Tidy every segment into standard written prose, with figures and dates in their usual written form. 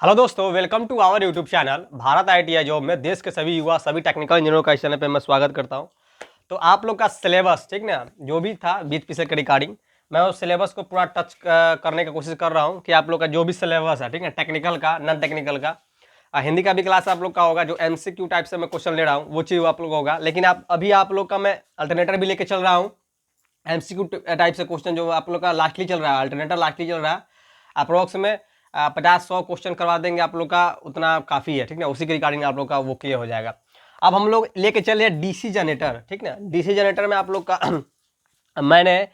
Hello दोस्तों, welcome to our YouTube channel Bharat ITI job में देश के सभी युवा सभी टेक्निकल इंजीनियरों का इस चैनल पे मैं स्वागत करता हूं। तो आप लोग का सिलेबस ठीक ना, जो भी था बीच पिछले के रिगार्डिंग मैं उस सिलेबस को पूरा टच करने की कोशिश कर रहा हूं कि आप लोग का जो भी सिलेबस है ठीक है, टेक्निकल का नॉन टेक्निकल का, हिंदी का भी क्लास आप लोग का होगा। जो एमसीक्यू टाइप से मैं क्वेश्चन ले रहा हूँ वो चीज़ आप लोग होगा, लेकिन अभी आप लोग का मैं अल्टरनेटर भी लेके चल रहा हूँ। एमसीक्यू टाइप से क्वेश्चन जो आप लोग का लास्टली चल रहा है, अल्टरनेटर लास्टली चल रहा है। अप्रोक्स में 50-100 क्वेश्चन करवा देंगे आप लोग का, उतना काफ़ी है ठीक ना। उसी के रिगार्डिंग आप लोग का वो क्लियर हो जाएगा। अब हम लोग लेके चले डीसी जनरेटर ठीक ना। डीसी जनरेटर में आप लोग का मैंने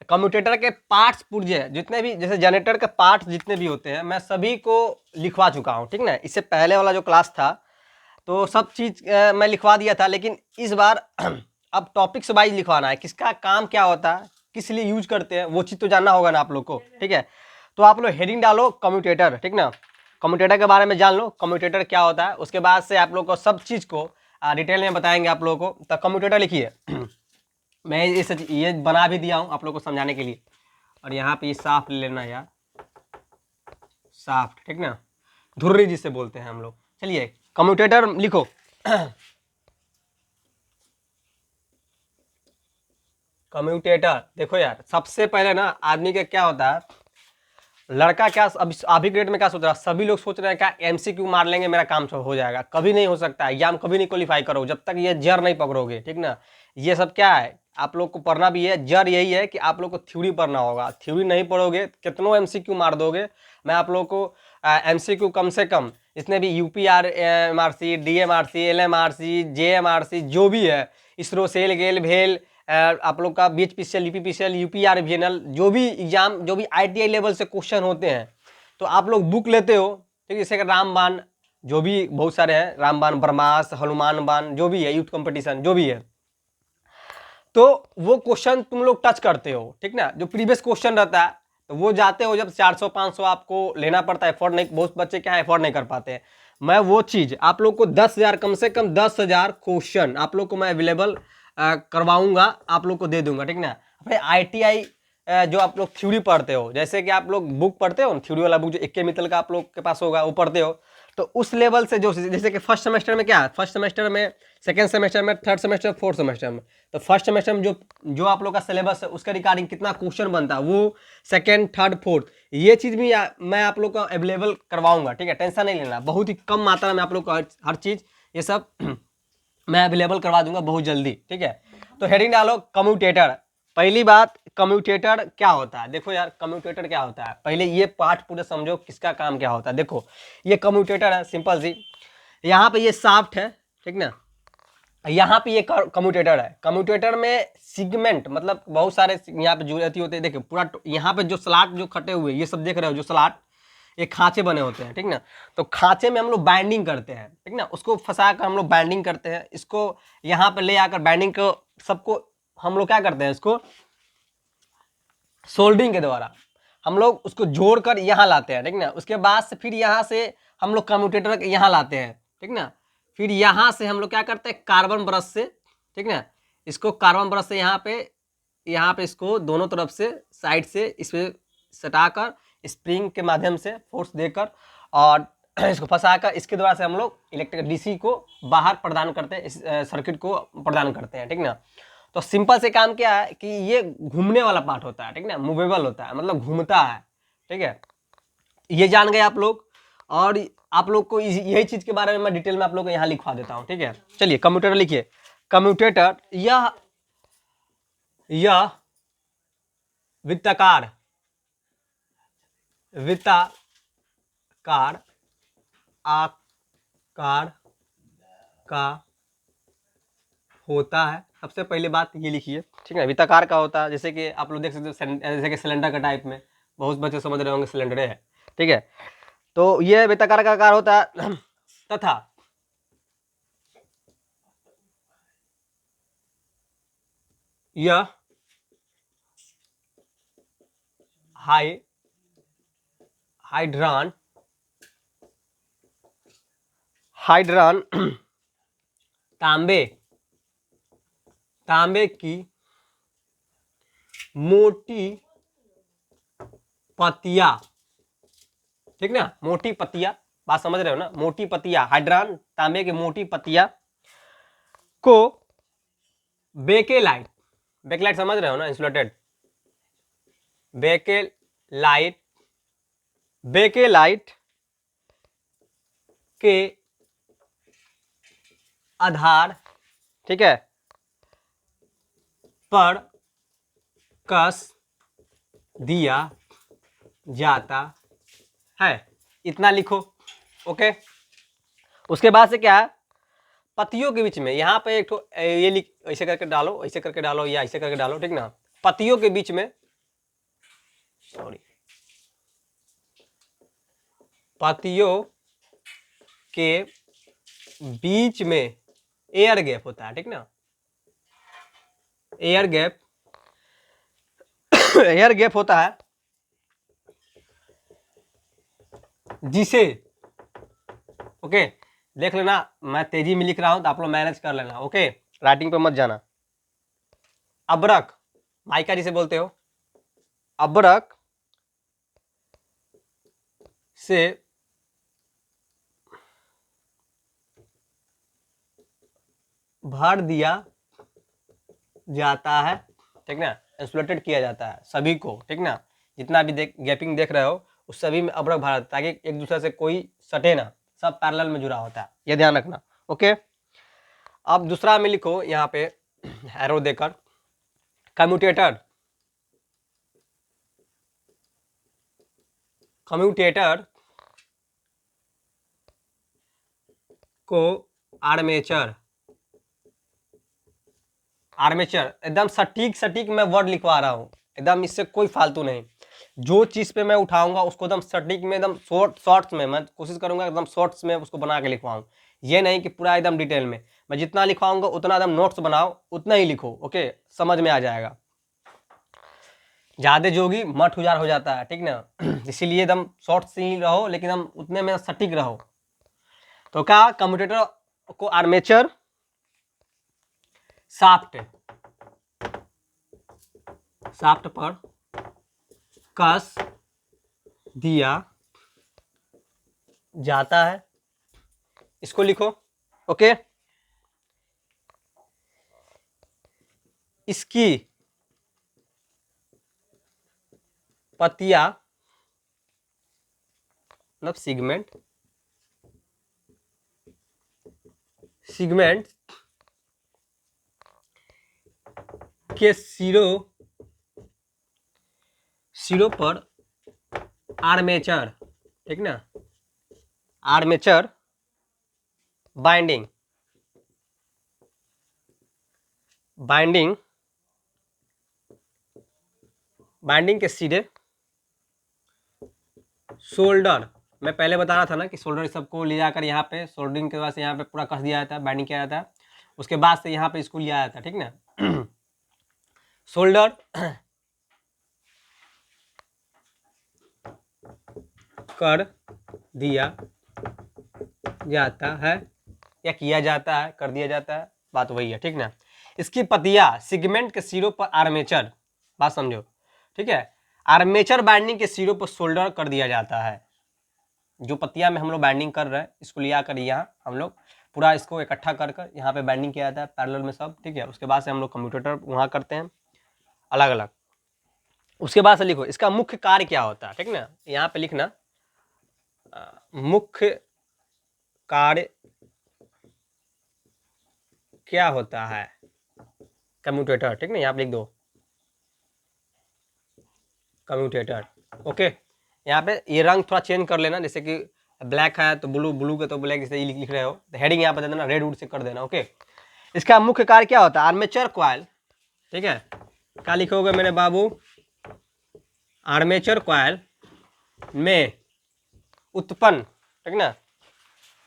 कम्यूटेटर के पार्ट्स पुर्जे जितने भी, जैसे जनरेटर के पार्ट्स जितने भी होते हैं मैं सभी को लिखवा चुका हूँ ठीक ना। इससे पहले वाला जो क्लास था तो सब चीज़ मैं लिखवा दिया था, लेकिन इस बार अब टॉपिक्स वाइज लिखवाना है, किसका काम क्या होता है, किस लिए यूज करते हैं, वो चीज़ तो जानना होगा ना आप लोग को ठीक है। तो आप लोग हेडिंग डालो कम्यूटेटर ठीक ना, कम्यूटेटर के बारे में जान लो कम्यूटेटर क्या होता है। उसके बाद से आप लोग को सब चीज़ को डिटेल में बताएंगे आप लोगों को। तो कम्यूटेटर लिखिए मैं ये बना भी दिया हूँ आप लोग को समझाने के लिए। और यहाँ पे ये साफ ले लेना यार, साफ्ट ठीक ना, धुर्री जिसे बोलते हैं हम लोग। चलिए कम्यूटेटर लिखो। कम्यूटेटर देखो यार, सबसे पहले ना आदमी का क्या होता है, लड़का क्या अभी ग्रेड में क्या सोच रहा है, सभी लोग सोच रहे हैं क्या एमसीक्यू मार लेंगे मेरा काम हो जाएगा। कभी नहीं हो सकता, एग्जाम कभी नहीं क्वालिफाई करो जब तक ये जड़ नहीं पकड़ोगे ठीक ना। ये सब क्या है आप लोग को पढ़ना भी है, जड़ यही है कि आप लोग को थ्योरी पढ़ना होगा। थ्योरी नहीं पढ़ोगे कितनों एमसीक्यू मार दोगे। मैं आप लोग को एमसीक्यू कम से कम जितने भी यूपीआरएमआरसी, डीएमआरसी, एलएमआरसी, जेएमआरसी जो भी है, इसरो, सेल, गेल, भेल, आप लोग का बीएचपीसीएल, यूपीपीसीएल, यूपीआरवीएनएल, जो भी एग्जाम जो भी आईटीआई लेवल से क्वेश्चन होते हैं तो आप लोग बुक लेते हो ठीक है। जैसे कि रामबाण जो भी बहुत सारे हैं, रामबाण, ब्रह्मास्त्र, हनुमान बाण, जो भी है, यूथ कंपटीशन जो भी है, तो वो क्वेश्चन तुम लोग टच करते हो ठीक ना। जो प्रीवियस क्वेश्चन रहता है तो वो जाते हो जब 400-500 आपको लेना पड़ता है, एफोर्ड नहीं, बहुत बच्चे क्या है एफोर्ड नहीं कर पाते हैं। मैं वो चीज़ आप लोग को 10,000, कम से कम 10,000 क्वेश्चन आप लोग को मैं अवेलेबल करवाऊंगा, आप लोग को दे दूंगा ठीक ना। अपने आईटीआई जो आप लोग थ्योरी पढ़ते हो, जैसे कि आप लोग बुक पढ़ते हो थ्योरी वाला बुक जो एक मित्तल का आप लोग के पास होगा वो पढ़ते हो, तो उस लेवल से जो, जैसे कि फर्स्ट सेमेस्टर में क्या है, फर्स्ट सेमेस्टर में, सेकेंड सेमेस्टर में, थर्ड सेमेस्टर, फोर्थ सेमेस्टर में, तो फर्स्ट सेमेस्टर में जो जो आप लोग का सिलेबस है उसके रिगार्डिंग कितना क्वेश्चन बनता है वो सेकेंड, थर्ड, फोर्थ, ये चीज़ भी मैं आप लोग को अवेलेबल करवाऊंगा ठीक है। टेंशन नहीं लेना, बहुत ही कम मात्रा में आप लोग को हर चीज़ ये सब मैं अवेलेबल करवा दूंगा बहुत जल्दी ठीक है। तो हेडिंग डालो कम्यूटेटर। पहली बात, कम्यूटेटर क्या होता है देखो यार, कम्यूटेटर क्या होता है पहले ये पार्ट पूरे समझो किसका काम क्या होता है। देखो ये कम्यूटेटर है सिंपल सी, यहाँ पे ये शाफ्ट है ठीक ना, यहाँ पे ये कम्यूटेटर है। कम्यूटेटर में सिगमेंट मतलब बहुत सारे यहाँ पे जुड़ती होते हैं। देखो पूरा यहाँ पे जो स्लॉट जो खटे हुए ये सब देख रहे हो, जो स्लॉट ये खांचे बने होते हैं ठीक ना। तो खांचे में हम लोग बाइंडिंग करते हैं ठीक ना, उसको फंसा कर हम लोग बाइंडिंग करते हैं। इसको यहाँ पे ले आकर बाइंडिंग को सबको हम लोग क्या करते हैं, इसको सोल्डिंग के द्वारा हम लोग उसको जोड़कर यहाँ लाते हैं ठीक ना। उसके बाद से फिर यहाँ से हम लोग कम्यूटेटर यहाँ लाते हैं ठीक ना। फिर यहाँ से हम लोग क्या करते हैं, कार्बन ब्रश से ठीक ना, इसको कार्बन ब्रश से यहाँ पे इसको दोनों तरफ से साइड से इस पे सटाकर स्प्रिंग के माध्यम से फोर्स देकर और इसको फंसाकर इसके द्वारा से हम लोग इलेक्ट्रिक डीसी को बाहर प्रदान करते हैं, इस सर्किट को प्रदान करते हैं ठीक ना। तो सिंपल से काम क्या है कि ये घूमने वाला पार्ट होता है ठीक ना, मूवेबल होता है मतलब घूमता है ठीक है। ये जान गए आप लोग, और आप लोग को यही चीज के बारे में मैं डिटेल में आप लोग को यहाँ लिखवा देता हूँ ठीक है। चलिए कम्यूटेटर लिखिए। कम्यूटेटर यह वृत्ताकार आकार का होता है। सबसे पहले बात ये लिखिए ठीक है, वृत्ताकार का होता है। जैसे कि आप लोग देख सकते हो जैसे कि सिलेंडर का टाइप में, बहुत बच्चे समझ रहे होंगे सिलेंडर है ठीक है। तो ये वृत्ताकार का आकार होता है तथा यह हाइड्रॉन तांबे की मोटी पतिया ठीक ना, मोटी पतिया बात समझ रहे हो ना, मोटी पत्तियां, हाइड्रान तांबे की मोटी पत्तियां को बेकेलाइट, बेकेलाइट समझ रहे हो ना, इंसुलेटेड, बेकेलाइट, बेकेलाइट के आधार, ठीक है, पर कस दिया जाता है, इतना लिखो। ओके, उसके बाद से क्या है, पत्तियों के बीच में यहाँ पे एक तो ये लिख, ऐसे करके डालो, ऐसे करके डालो या ऐसे करके डालो, ठीक ना, पत्तियों के बीच में, सॉरी, पत्तियों के बीच में एयर गैप होता है, ठीक ना, एयर गैप एयर गैप होता है, जिसे, ओके, देख लेना, मैं तेजी में लिख रहा हूं तो आप लोग मैनेज कर लेना। ओके, राइटिंग पे मत जाना। अब्रक, माइका जिसे बोलते हो, अब्रक से भर दिया जाता है, ठीक ना, इंसुलेटेड किया जाता है सभी को, ठीक ना, जितना भी गैपिंग देख रहे हो उस सभी में अब्रक भरा, ताकि एक दूसरे से कोई सटे ना, सब पैरेलल में जुड़ा होता है, ये ध्यान रखना। ओके, अब दूसरा में लिखो यहाँ पे एरो देकर, कम्यूटेटर, कम्यूटेटर को आर्मेचर, आर्मेचर एकदम सटीक सटीक मैं वर्ड लिखवा रहा हूँ, एकदम इससे कोई फालतू नहीं, जो चीज़ पे मैं उठाऊंगा उसको एकदम सटीक में, एकदम शॉर्ट्स में मैं कोशिश करूंगा एकदम शॉर्ट्स में उसको बना के लिखवाऊँ, ये नहीं कि पूरा एकदम डिटेल में, मैं जितना लिखवाऊंगा उतना एकदम नोट्स बनाओ, उतना ही लिखो। ओके, समझ में आ जाएगा, ज़्यादा जोगी मठ उजार हो जाता है, ठीक ना, इसीलिए एकदम शॉर्ट्स ही रहो, लेकिन हम उतने में सटीक रहो। तो क्या, कम्यूटेटर को आर्मेचर शाफ्ट, शाफ्ट पर कस दिया जाता है, इसको लिखो। ओके, इसकी पत्तियां, मतलब सिगमेंट, सिगमेंट के सिरों, सिरों पर आर्मेचर, ठीक ना, आर्मेचर बाइंडिंग, बाइंडिंग, बाइंडिंग के सिरे, शोल्डर, मैं पहले बता रहा था ना कि शोल्डर सबको ले जाकर यहाँ पे शोल्डरिंग के बाद से यहाँ पे पूरा कस दिया जाता है, बाइंडिंग किया जाता है, उसके बाद से यहाँ पे इसको लिया जाता है, ठीक ना, शोल्डर कर दिया जाता है, या किया जाता है, कर दिया जाता है, बात वही है, ठीक ना। इसकी पत्तियां सिगमेंट के सिरों पर आर्मेचर, बात समझो, ठीक है, आर्मेचर बाइंडिंग के सिरों पर शोल्डर कर दिया जाता है, जो पत्तियां में हम लोग बाइंडिंग कर रहे हैं इसको लिया कर यहाँ हम लोग पूरा इसको इकट्ठा कर कर यहाँ पे बाइंडिंग किया जाता है पैरेलल में सब, ठीक है, उसके बाद से हम लोग कम्यूटेटर वहाँ करते हैं अलग अलग। उसके बाद से लिखो इसका मुख्य कार्य क्या होता है, ठीक ना, यहाँ पे लिखना मुख्य कार्य क्या होता है कम्यूटेटर, ठीक ना, यहाँ पे लिख दो कम्यूटेटर। ओके, यहाँ पे ये रंग थोड़ा चेंज कर लेना, जैसे कि ब्लैक है तो ब्लू, ब्लू के तो ब्लैक, जैसे लिख रहे हो तो हेडिंग यहाँ पे दे देना, रेड वुड से कर देना। ओके, इसका मुख्य कार्य क्या होता है, आर्मेचर कॉइल, ठीक है, क्या लिखोगे मेरे बाबू, आर्मेचर कॉइल में उत्पन्न, ठीक ना,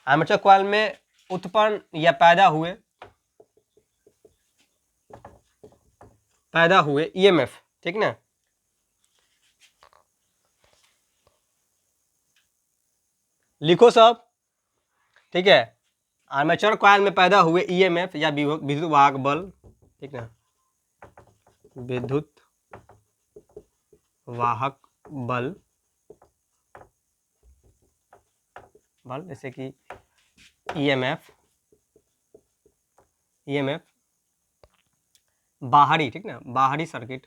आर्मेचर कॉइल में उत्पन्न या पैदा हुए ईएमएफ, ठीक ना, लिखो सब, ठीक है, आर्मेचर कॉइल में पैदा हुए ईएमएफ या विद्युत वाहक बल, ठीक ना, विद्युत वाहक बल बल, जैसे कि ईएमएफ, ईएमएफ बाहरी, ठीक ना, बाहरी सर्किट,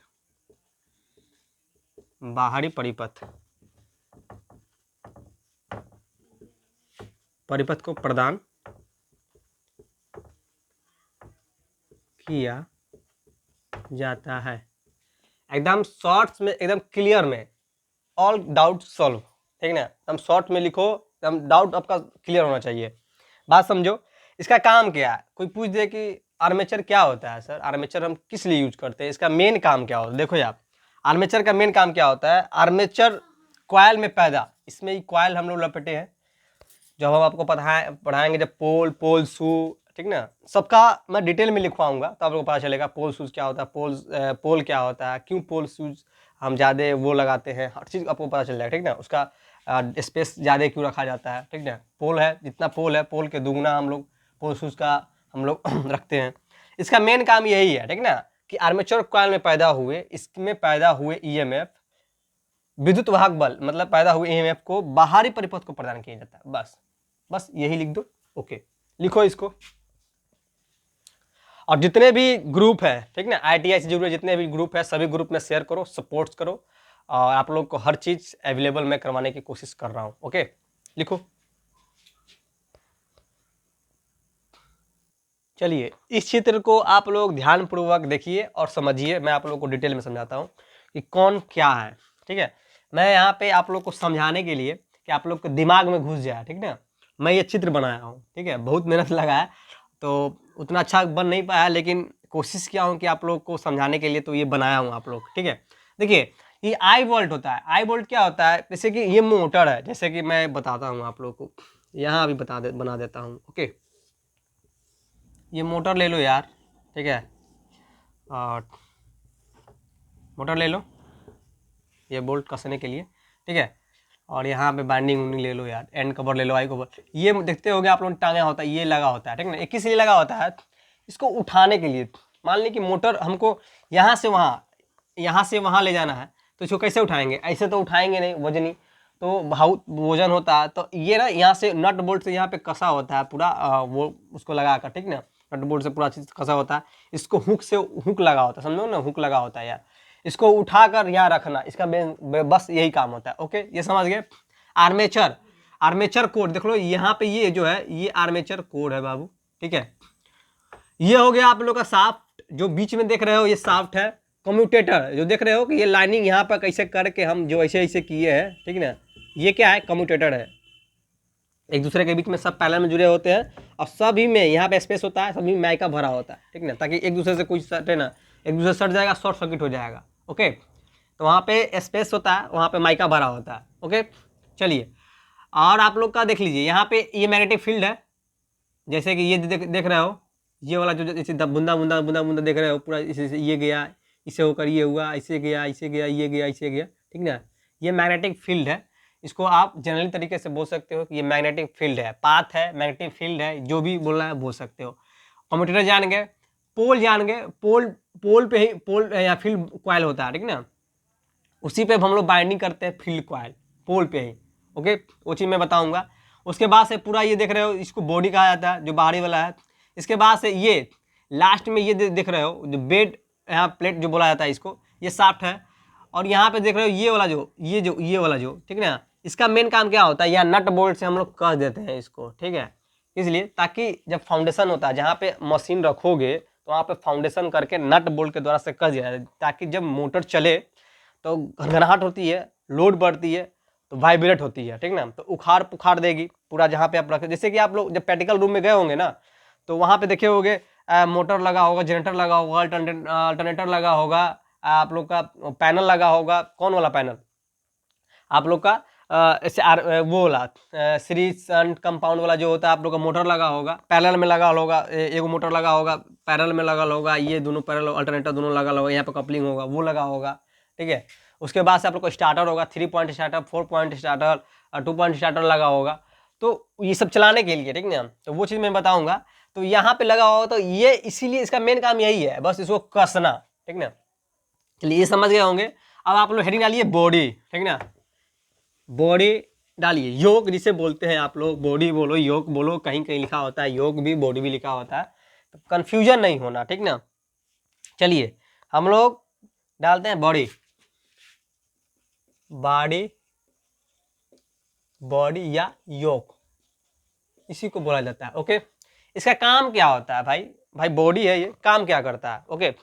बाहरी परिपथ, परिपथ को प्रदान किया जाता है। एकदम शॉर्ट्स में, एकदम क्लियर में, ऑल डाउट सॉल्व, ठीक ना, एकदम शॉर्ट में लिखो, एकदम डाउट आपका क्लियर होना चाहिए। बात समझो। इसका काम क्या है? कोई पूछ दे कि आर्मेचर क्या होता है सर, आर्मेचर हम किस लिए यूज करते हैं, इसका मेन काम क्या होता है? देखो यार, आर्मेचर का मेन काम क्या होता है? आर्मेचर कॉयल में पैदा, इसमें ही कॉयल हम लोग लपेटे हैं, जब हम आपको पढ़ाएंगे जब पोल शू, ठीक ना, सबका मैं डिटेल में लिखवाऊंगा तो आप लोगों को पता चलेगा पोल शूज क्या होता है, पोल क्या होता है, क्यों पोल शूज हम ज़्यादा वो लगाते हैं, हर चीज़ आपको पता चल जाएगा, ठीक ना। उसका स्पेस ज़्यादा क्यों रखा जाता है, ठीक ना। पोल है, जितना पोल है, पोल के दुगना हम लोग पोल शूज का हम लोग रखते हैं। इसका मेन काम यही है, ठीक ना, कि आर्मेचर कॉइल में पैदा हुए, इसमें पैदा हुए ईएमएफ, विद्युत वाहक बल, मतलब पैदा हुए ईएमएफ को बाहरी परिपथ को प्रदान किया जाता है। बस यही लिख दो, ओके, लिखो इसको। और जितने भी ग्रुप है, ठीक ना, ITI से जुड़े जितने भी ग्रुप है, सभी ग्रुप में शेयर करो, सपोर्ट्स करो, और आप लोग को हर चीज अवेलेबल मैं करवाने की कोशिश कर रहा हूं, ओके। लिखो। चलिए, इस चित्र को आप लोग ध्यानपूर्वक देखिए और समझिए। मैं आप लोग को डिटेल में समझाता हूँ कि कौन क्या है, ठीक है। मैं यहाँ पे आप लोग को समझाने के लिए कि आप लोग के दिमाग में घुस जाए, ठीक ना, मैं ये चित्र बनाया हूँ, ठीक है। बहुत मेहनत लगा है, तो उतना अच्छा बन नहीं पाया, लेकिन कोशिश किया हूँ कि आप लोग को समझाने के लिए, तो ये बनाया हूँ आप लोग, ठीक है। देखिए, ये आई वोल्ट होता है। आई वोल्ट क्या होता है? जैसे कि ये मोटर है, जैसे कि मैं बताता हूँ आप लोग को, यहाँ अभी बना देता हूँ, ओके। ये मोटर ले लो यार, ठीक है, और मोटर ले लो, ये बोल्ट कसने के लिए, ठीक है। और यहाँ पे बाइंडिंग ले लो यार, एंड कवर ले लो, आई कवर। ये देखते होगे आप लोग, टांगा होता है, ये लगा होता है, ठीक ना। किस लिए लगा होता है? इसको उठाने के लिए। मान ली कि मोटर हमको यहाँ से वहाँ ले जाना है, तो इसको कैसे उठाएंगे? ऐसे तो उठाएंगे नहीं, वजनी, तो बहुत वजन होता है। तो ये ना, यहाँ से नट बोल्ट से यहाँ पे कसा होता है पूरा, वो उसको लगा कर, ठीक ना, नट बोल्ट से पूरा चीज कसा होता है। इसको हुक लगा होता है, समझो ना, हुक लगा होता है यार। इसको उठाकर यहाँ रखना, इसका बस यही काम होता है, ओके, ये समझ गए। आर्मेचर कोड देख लो, यहाँ पे ये जो है, ये आर्मेचर कोड है बाबू, ठीक है। ये हो गया आप लोग का शाफ्ट, जो बीच में देख रहे हो ये शाफ्ट है। कम्यूटेटर जो देख रहे हो कि ये लाइनिंग यहाँ पर कैसे करके हम जो ऐसे किए हैं, ठीक ना, ये क्या है? कम्यूटेटर है। एक दूसरे के बीच में सब पैरेलल में जुड़े होते हैं, और सभी में यहाँ पे स्पेस होता है, सभी में माइका भरा होता है, ठीक ना, ताकि एक दूसरे से कुछ सटे ना, एक दूसरे से सट जाएगा, शॉर्ट सर्किट हो जाएगा, ओके। तो वहाँ पे स्पेस होता है, वहाँ पे माइका भरा होता है, ओके। चलिए, और आप लोग का देख लीजिए, यहाँ पे ये मैग्नेटिक फील्ड है, जैसे कि ये देख रहे हो, ये वाला जो जैसे बूंदा बूंदा बूंदा बूंदा देख रहे हो, पूरा इसे ये गया, इसे होकर ये हुआ, इसे गया, इसे गया, ये गया, इसे गया, ठीक ना। ये मैग्नेटिक फील्ड है। इसको आप जनरली तरीके से बोल सकते हो कि ये मैग्नेटिक फील्ड है, पाथ है, मैग्नेटिक फील्ड है, जो भी बोलना है बोल सकते हो। कम्यूटेटर जान गए, पोल जान गए, पोल पे ही पोल या फील्ड कॉइल होता है, ठीक ना, उसी पे हम लोग बाइंडिंग करते हैं फील्ड कॉइल, पोल पे ही, ओके। वो चीज़ मैं बताऊंगा। उसके बाद से पूरा ये देख रहे हो, इसको बॉडी कहा जाता है, जो बाहरी वाला है। इसके बाद से ये लास्ट में ये देख रहे हो, जो बेड, यहाँ प्लेट जो बोला जाता है इसको, ये शाफ्ट है। और यहाँ पे देख रहे हो ये वाला ये वाला जो, ठीक ना, इसका मेन काम क्या होता है? या नट बोल्ट से हम लोग कस देते हैं इसको, ठीक है, इसलिए ताकि जब फाउंडेशन होता है, जहाँ पे मशीन रखोगे, तो वहाँ पे फाउंडेशन करके नट बोल्ट के द्वारा से कस दिया जाए, ताकि जब मोटर चले तो घनघनाहट होती है, लोड बढ़ती है, तो वाइब्रेट होती है, ठीक ना, तो उखाड़ पुखाड़ देगी पूरा जहाँ पे आप रखे। जैसे कि आप लोग जब प्रैक्टिकल रूम में गए होंगे ना, तो वहाँ पे देखे होंगे मोटर लगा होगा, जनरेटर लगा होगा, अल्टरनेटर लगा होगा, आप लोग का पैनल लगा होगा। कौन वाला पैनल? आप लोग का वो वाला सीरीज एंड कंपाउंड वाला जो होता है, आप लोग का मोटर लगा होगा, पैरेलल में लगा होगा, एक मोटर लगा होगा, पैरेलल में लगा होगा, ये दोनों पैरेलल अल्टरनेटर दोनों लगा होगा, यहाँ पे कपलिंग होगा, वो लगा होगा, ठीक है। उसके बाद से आप लोग को स्टार्टर होगा, 3 point starter, 4 point starter, 2 point starter लगा होगा, तो ये सब चलाने के लिए, ठीक ना, तो वो चीज़ मैं बताऊंगा। तो यहाँ पे लगा होगा, तो ये इसीलिए इसका मेन काम यही है, बस इसको कसना, ठीक ना। चलिए, ये समझ गए होंगे। अब आप लोग हेडिंग डालिए बॉडी, ठीक ना, बॉडी डालिए योग जिसे बोलते हैं आप लोग, बॉडी बोलो योग बोलो, कहीं कहीं लिखा होता है योग भी बॉडी भी लिखा होता है, तो कन्फ्यूजन नहीं होना, ठीक ना। चलिए हम लोग डालते हैं बॉडी, बॉडी बॉडी या योग, इसी को बोला जाता है। ओके, इसका काम क्या होता है भाई, भाई बॉडी है ये, काम क्या करता है। ओके,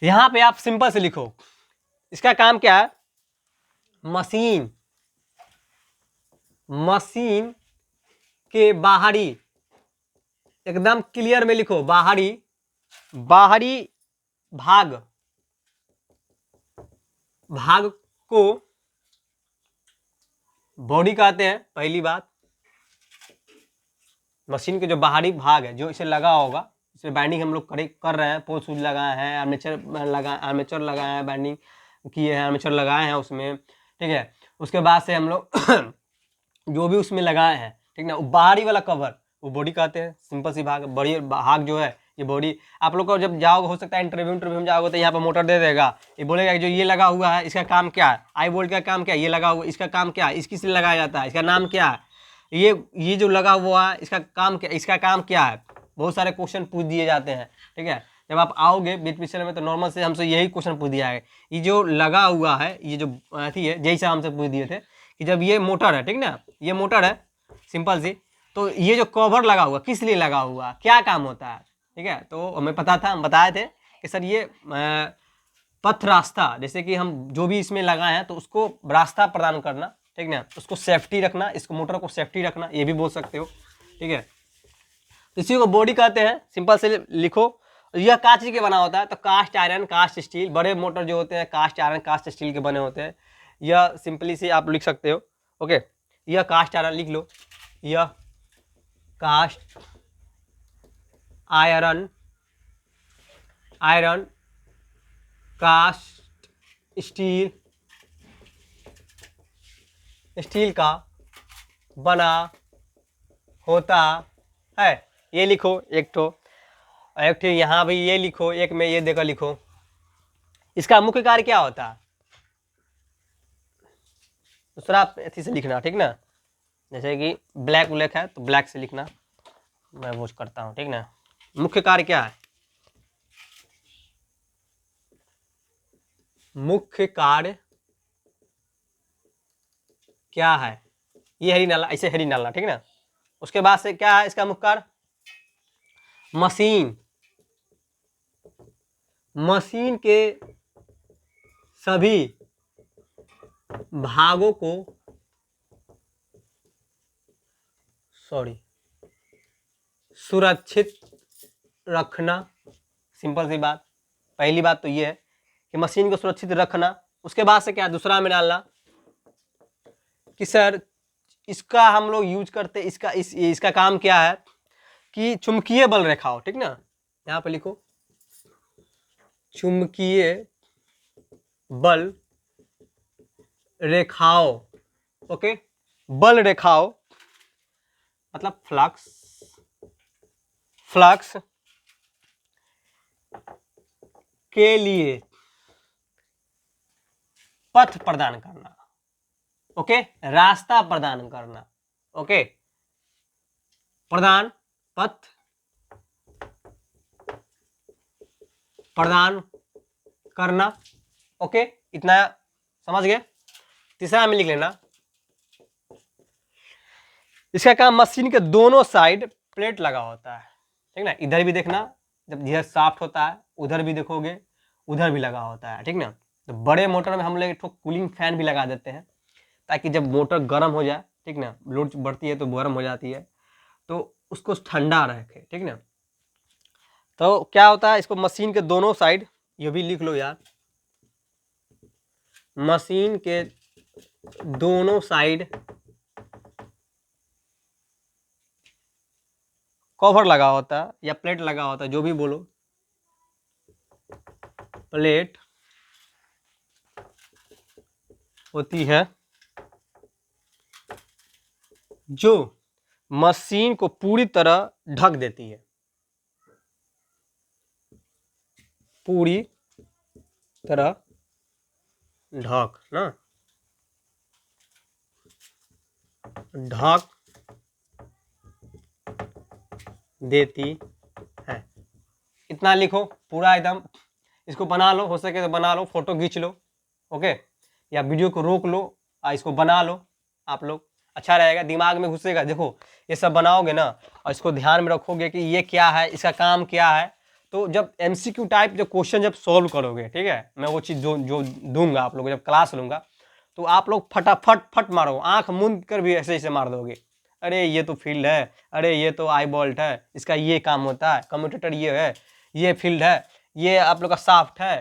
यहां पे आप सिंपल से लिखो इसका काम क्या है। मशीन, मशीन के बाहरी, एकदम क्लियर में लिखो, बाहरी, बाहरी भाग, भाग को बॉडी कहते हैं। पहली बात, मशीन के जो बाहरी भाग है जो इसे लगा होगा, इसे बाइंडिंग हम लोग कर रहे हैं, पोल सूज लगाए हैं, आर्मेचर लगाए हैं, बाइंडिंग किए हैं, आर्मेचर लगाए हैं उसमें, ठीक है। उसके बाद से हम लोग जो भी उसमें लगाए हैं, ठीक ना, बाहरी वाला कवर वो बॉडी कहते हैं। सिंपल सी भाग, बड़ी भाग जो है ये बॉडी। आप लोग को जब जाओगे, हो सकता है इंटरव्यू में जाओगे तो यहाँ पर मोटर दे देगा, ये बोलेगा जो ये लगा हुआ है इसका काम क्या है, आई बोल्ट का काम क्या है, ये लगा हुआ इसका काम क्या है, इसकी से लगाया जाता है, इसका नाम क्या है, ये जो लगा हुआ है इसका काम क्या, इसका काम क्या है। बहुत सारे क्वेश्चन पूछ दिए जाते हैं, ठीक है। जब आप आओगे बीट पिक्चर में तो नॉर्मल से हमसे यही क्वेश्चन पूछ दिया है, ये जो लगा हुआ है, ये जो अथी है, जैसे हमसे पूछ दिए थे कि जब ये मोटर है, ठीक ना, ये मोटर है सिंपल सी, तो ये जो कवर लगा हुआ किस लिए लगा हुआ, क्या काम होता है, ठीक है। तो हमें पता था, हम बताए थे कि सर ये पथ रास्ता, जैसे कि हम जो भी इसमें लगाए हैं तो उसको रास्ता प्रदान करना, ठीक ना, उसको सेफ्टी रखना, इसको मोटर को सेफ्टी रखना, ये भी बोल सकते हो, ठीक है। तो इसी को बॉडी कहते हैं, सिंपल से लिखो। यह कांच के बना होता है, तो कास्ट आयरन, कास्ट स्टील, बड़े मोटर जो होते हैं कास्ट आयरन कास्ट स्टील के बने होते हैं। यह सिंपली से आप लिख सकते हो। ओके, यह कास्ट आयरन लिख लो, यह cast iron, iron cast steel, steel का बना होता है। ये लिखो एक ठो, एक ठो यहाँ भी ये लिखो, एक में ये देकर लिखो। इसका मुख्य कार्य क्या होता है, दूसरा अथी से लिखना, ठीक ना। जैसे कि ब्लैक ब्लैक है तो ब्लैक से लिखना, मैं वो करता हूँ, ठीक ना। मुख्य कार्य क्या है, मुख्य कार्य क्या है, ये हरी नाला, ऐसे हरी नाला, ठीक ना। उसके बाद से क्या है इसका मुख्य कार्य, मशीन, मशीन के सभी भागों को, सुरक्षित रखना। सिंपल सी बात, पहली बात तो ये है कि मशीन को सुरक्षित रखना। उसके बाद से क्या दूसरा में डालना कि सर इसका हम लोग यूज करते, इसका काम क्या है कि चुंबकीय बल रेखाओं, ठीक ना, यहाँ पे लिखो चुंबकीय बल रेखाओं। ओके, बल रेखाओं मतलब फ्लक्स, फ्लक्स के लिए पथ प्रदान करना। ओके, रास्ता प्रदान करना। ओके, प्रदान, पथ प्रदान करना। ओके, इतना समझ गए। तीसरा में लिख लेना, इसका काम मशीन के दोनों साइड प्लेट लगा होता है, ठीक ना। इधर भी देखना, जब यह साफ्ट होता है उधर भी देखोगे, उधर भी लगा होता है, ठीक ना। तो बड़े मोटर में हम लोग एक कूलिंग फैन भी लगा देते हैं ताकि जब मोटर गर्म हो जाए, ठीक ना, लोड बढ़ती है तो गर्म हो जाती है, तो उसको ठंडा रखे, ठीक ना। तो क्या होता है, इसको मशीन के दोनों साइड, ये भी लिख लो यार, मशीन के दोनों साइड कवर लगा होता है या प्लेट लगा होता है, जो भी बोलो, प्लेट होती है जो मशीन को पूरी तरह ढक देती है, पूरी तरह ढक ना। ढक देती है। इतना लिखो पूरा एकदम, इसको बना लो, हो सके तो बना लो, फोटो खींच लो, ओके, या वीडियो को रोक लो और इसको बना लो आप लोग, अच्छा रहेगा, दिमाग में घुसेगा। देखो ये सब बनाओगे ना और इसको ध्यान में रखोगे कि ये क्या है, इसका काम क्या है, तो जब एमसीक्यू टाइप जब क्वेश्चन जब सॉल्व करोगे, ठीक है, मैं वो चीज़ जो दूंगा आप लोग जब क्लास लूँगा, तो आप लोग फटाफट फट मारो, आंख मूंद कर भी ऐसे ऐसे मार दोगे, अरे ये तो फील्ड है, अरे ये तो आई बोल्ट है, इसका ये काम होता है, कम्यूटेटर ये है, ये फील्ड है, ये आप लोग का साफ्ट है,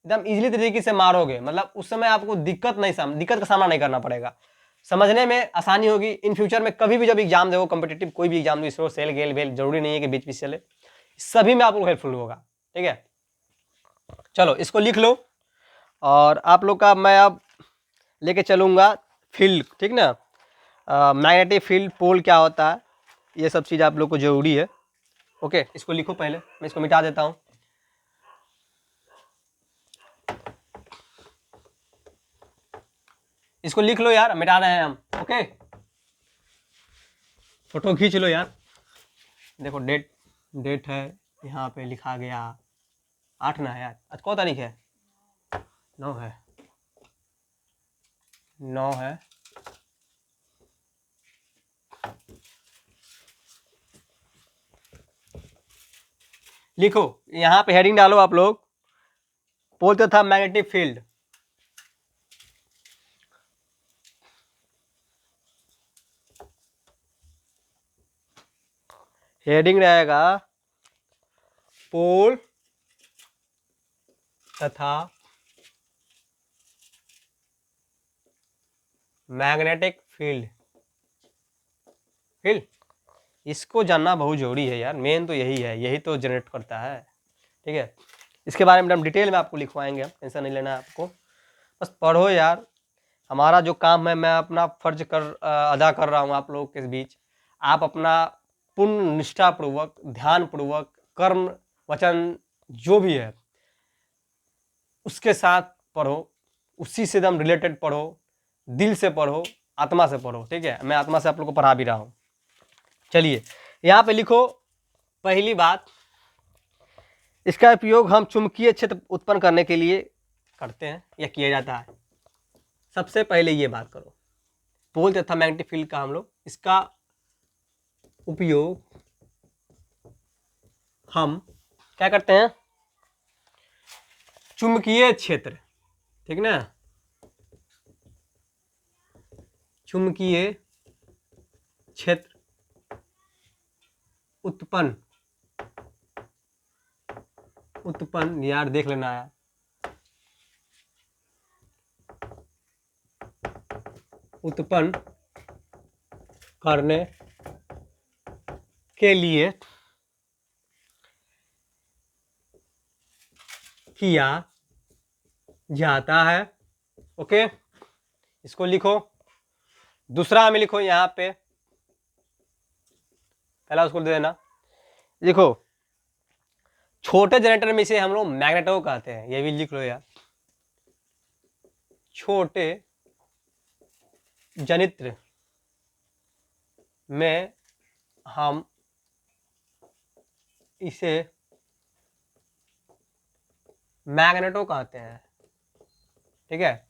एकदम इजीली तरीके से मारोगे। मतलब उस समय आपको दिक्कत का सामना नहीं करना पड़ेगा, समझने में आसानी होगी। इन फ्यूचर में कभी भी जब एग्जाम दो, कॉम्पिटिटिव कोई भी एग्जाम दो, इसरो सेल गेल वेल जरूरी नहीं है कि बीच बीच चले, सभी में आपको हेल्पफुल होगा, ठीक है। चलो इसको लिख लो, और आप लोग का मैं अब लेके चलूँगा फील्ड, ठीक ना, मैग्नेटिक फील्ड, पोल क्या होता है, ये सब चीज़ आप लोग को जरूरी है, ओके। इसको लिखो पहले, मैं इसको मिटा देता हूँ। इसको लिख लो यार, मिटा रहे हैं हम, ओके। फोटो खींच लो यार, देखो डेट है यहाँ पे लिखा गया 8 ना है यार, आज कौन तारीख है, 9 है, 9 है, लिखो यहाँ पे हेडिंग डालो आप लोग, पोल तथा मैग्नेटिक फील्ड, हेडिंग रहेगा पोल तथा मैग्नेटिक फील्ड, इसको जानना बहुत जरूरी है यार, मेन तो यही है, यही तो जनरेट करता है, ठीक है। इसके बारे में हम डिटेल में आपको लिखवाएंगे, हम टेंशन नहीं लेना है आपको, बस पढ़ो यार। हमारा जो काम है, मैं अपना फर्ज अदा कर रहा हूँ आप लोगों के बीच, आप अपना पूर्ण निष्ठापूर्वक, ध्यानपूर्वक, कर्म वचन जो भी है उसके साथ पढ़ो, उसी से एकदम रिलेटेड पढ़ो, दिल से पढ़ो, आत्मा से पढ़ो, ठीक है। मैं आत्मा से आप लोग को पढ़ा भी रहा हूँ। चलिए यहाँ पे लिखो, पहली बात, इसका उपयोग हम चुंबकीय क्षेत्र उत्पन्न करने के लिए करते हैं या किया जाता है। सबसे पहले ये बात करो, पोल तथा मैग्नेटिक फील्ड का हम लोग इसका उपयोग हम क्या करते हैं, चुंबकीय क्षेत्र, ठीक ना, चुंबकीय क्षेत्र उत्पन्न यार देख लेना है, उत्पन्न करने के लिए किया जाता है, ओके। इसको लिखो, दूसरा में लिखो यहाँ पे, पहला उसको दे देना, देखो छोटे जनरेटर में इसे हम लोग मैग्नेटो कहते हैं, ये भी लिख लो यार, छोटे जनित्र में हम इसे मैग्नेटो कहते हैं, ठीक है।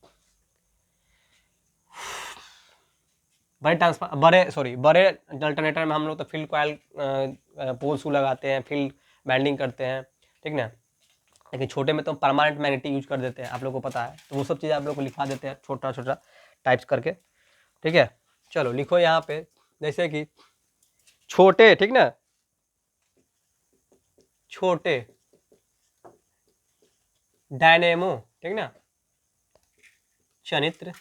बड़े अल्टरनेटर में हम लोग तो फील्ड कॉइल पोल शू लगाते हैं, फील्ड बैंडिंग करते हैं, ठीक ना, लेकिन छोटे में तो परमानेंट मैग्नेटिक यूज कर देते हैं, आप लोगों को पता है, तो वो सब चीज़ आप लोग को लिखा देते हैं छोटा छोटा टाइप्स करके, ठीक है। चलो लिखो यहाँ पे, जैसे कि छोटे, ठीक ना, छोटे डायनेमो, ठीक ना, जनित्र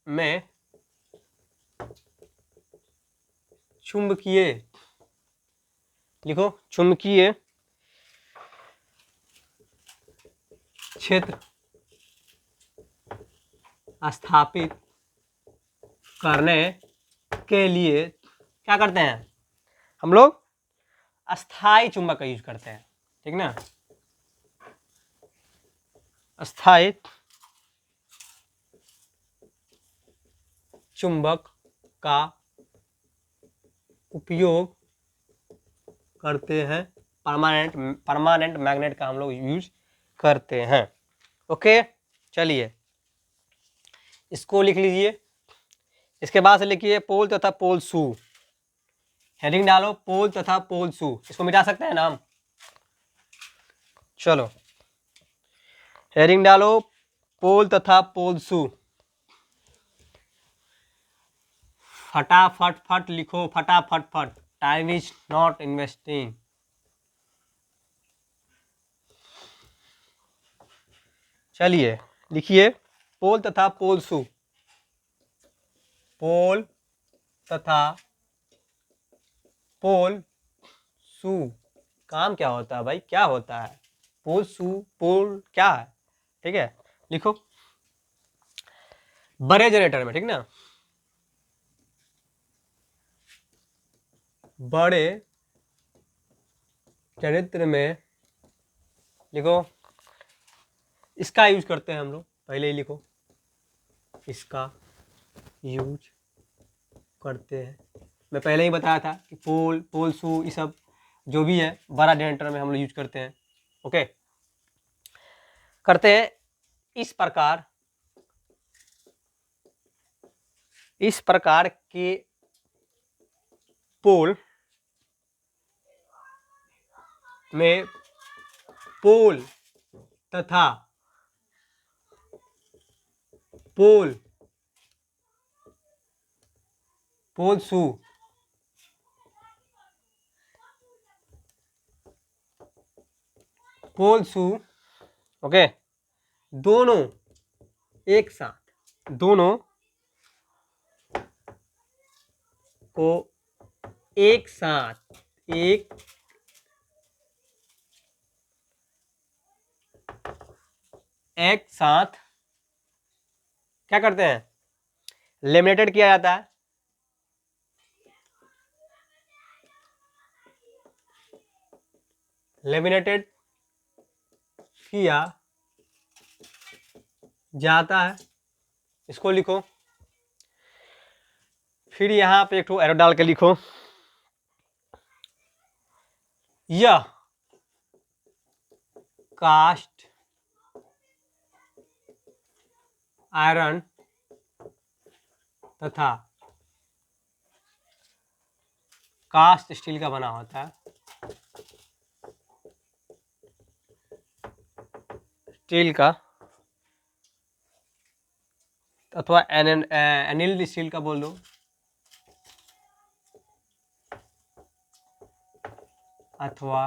में चुंबकीय, लिखो चुंबकीय क्षेत्र स्थापित करने के लिए क्या करते हैं हम लोग, अस्थाई चुंबक का यूज करते हैं, ठीक ना, अस्थाई चुंबक का उपयोग करते हैं, परमानेंट मैग्नेट का हम लोग यूज करते हैं। ओके, चलिए इसको लिख लीजिए। इसके बाद से लिखिए पोल तथा पोल शू। हेडिंग डालो पोल तथा पोल शू। इसको मिटा सकते हैं ना हम? चलो हेडिंग डालो पोल तथा पोल शू। फटाफट फट लिखो, फटाफट फट। Time is not investing. चलिए लिखिए पोल तथा पोल शू। पोल तथा पोल शू काम क्या होता है भाई? क्या होता है पोल शू? पोल क्या है? ठीक है, लिखो बड़े जनरेटर में, ठीक ना, बड़े जनरेटर में लिखो इसका यूज करते हैं हम लोग। पहले ही लिखो इसका यूज करते हैं। मैं पहले ही बताया था कि पोल पोल शू ये सब जो भी है बड़ा जनरेटर में हम लोग यूज करते हैं। ओके, करते हैं इस प्रकार के पोल में पोल तथा पोल शू ओके, दोनों एक साथ, दोनों को एक साथ क्या करते हैं? लेमिनेटेड किया जाता है। लेमिनेटेड किया जाता है। इसको लिखो। फिर यहां पे एक ठो एरो डाल के लिखो, यह कास्ट आयरन तथा कास्ट स्टील का बना होता है। स्टील का अथवा एनिल्ड स्टील का बोल दो, अथवा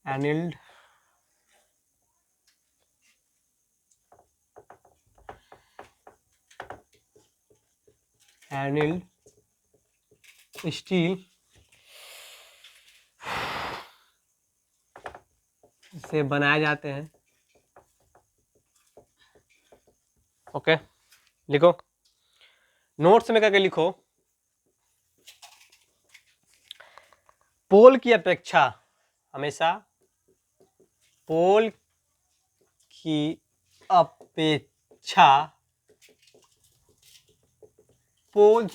एनिल्ड स्टील से बनाए जाते हैं। ओके, लिखो नोट्स में करके लिखो, पोल की अपेक्षा हमेशा पोल की अपेक्षा पोल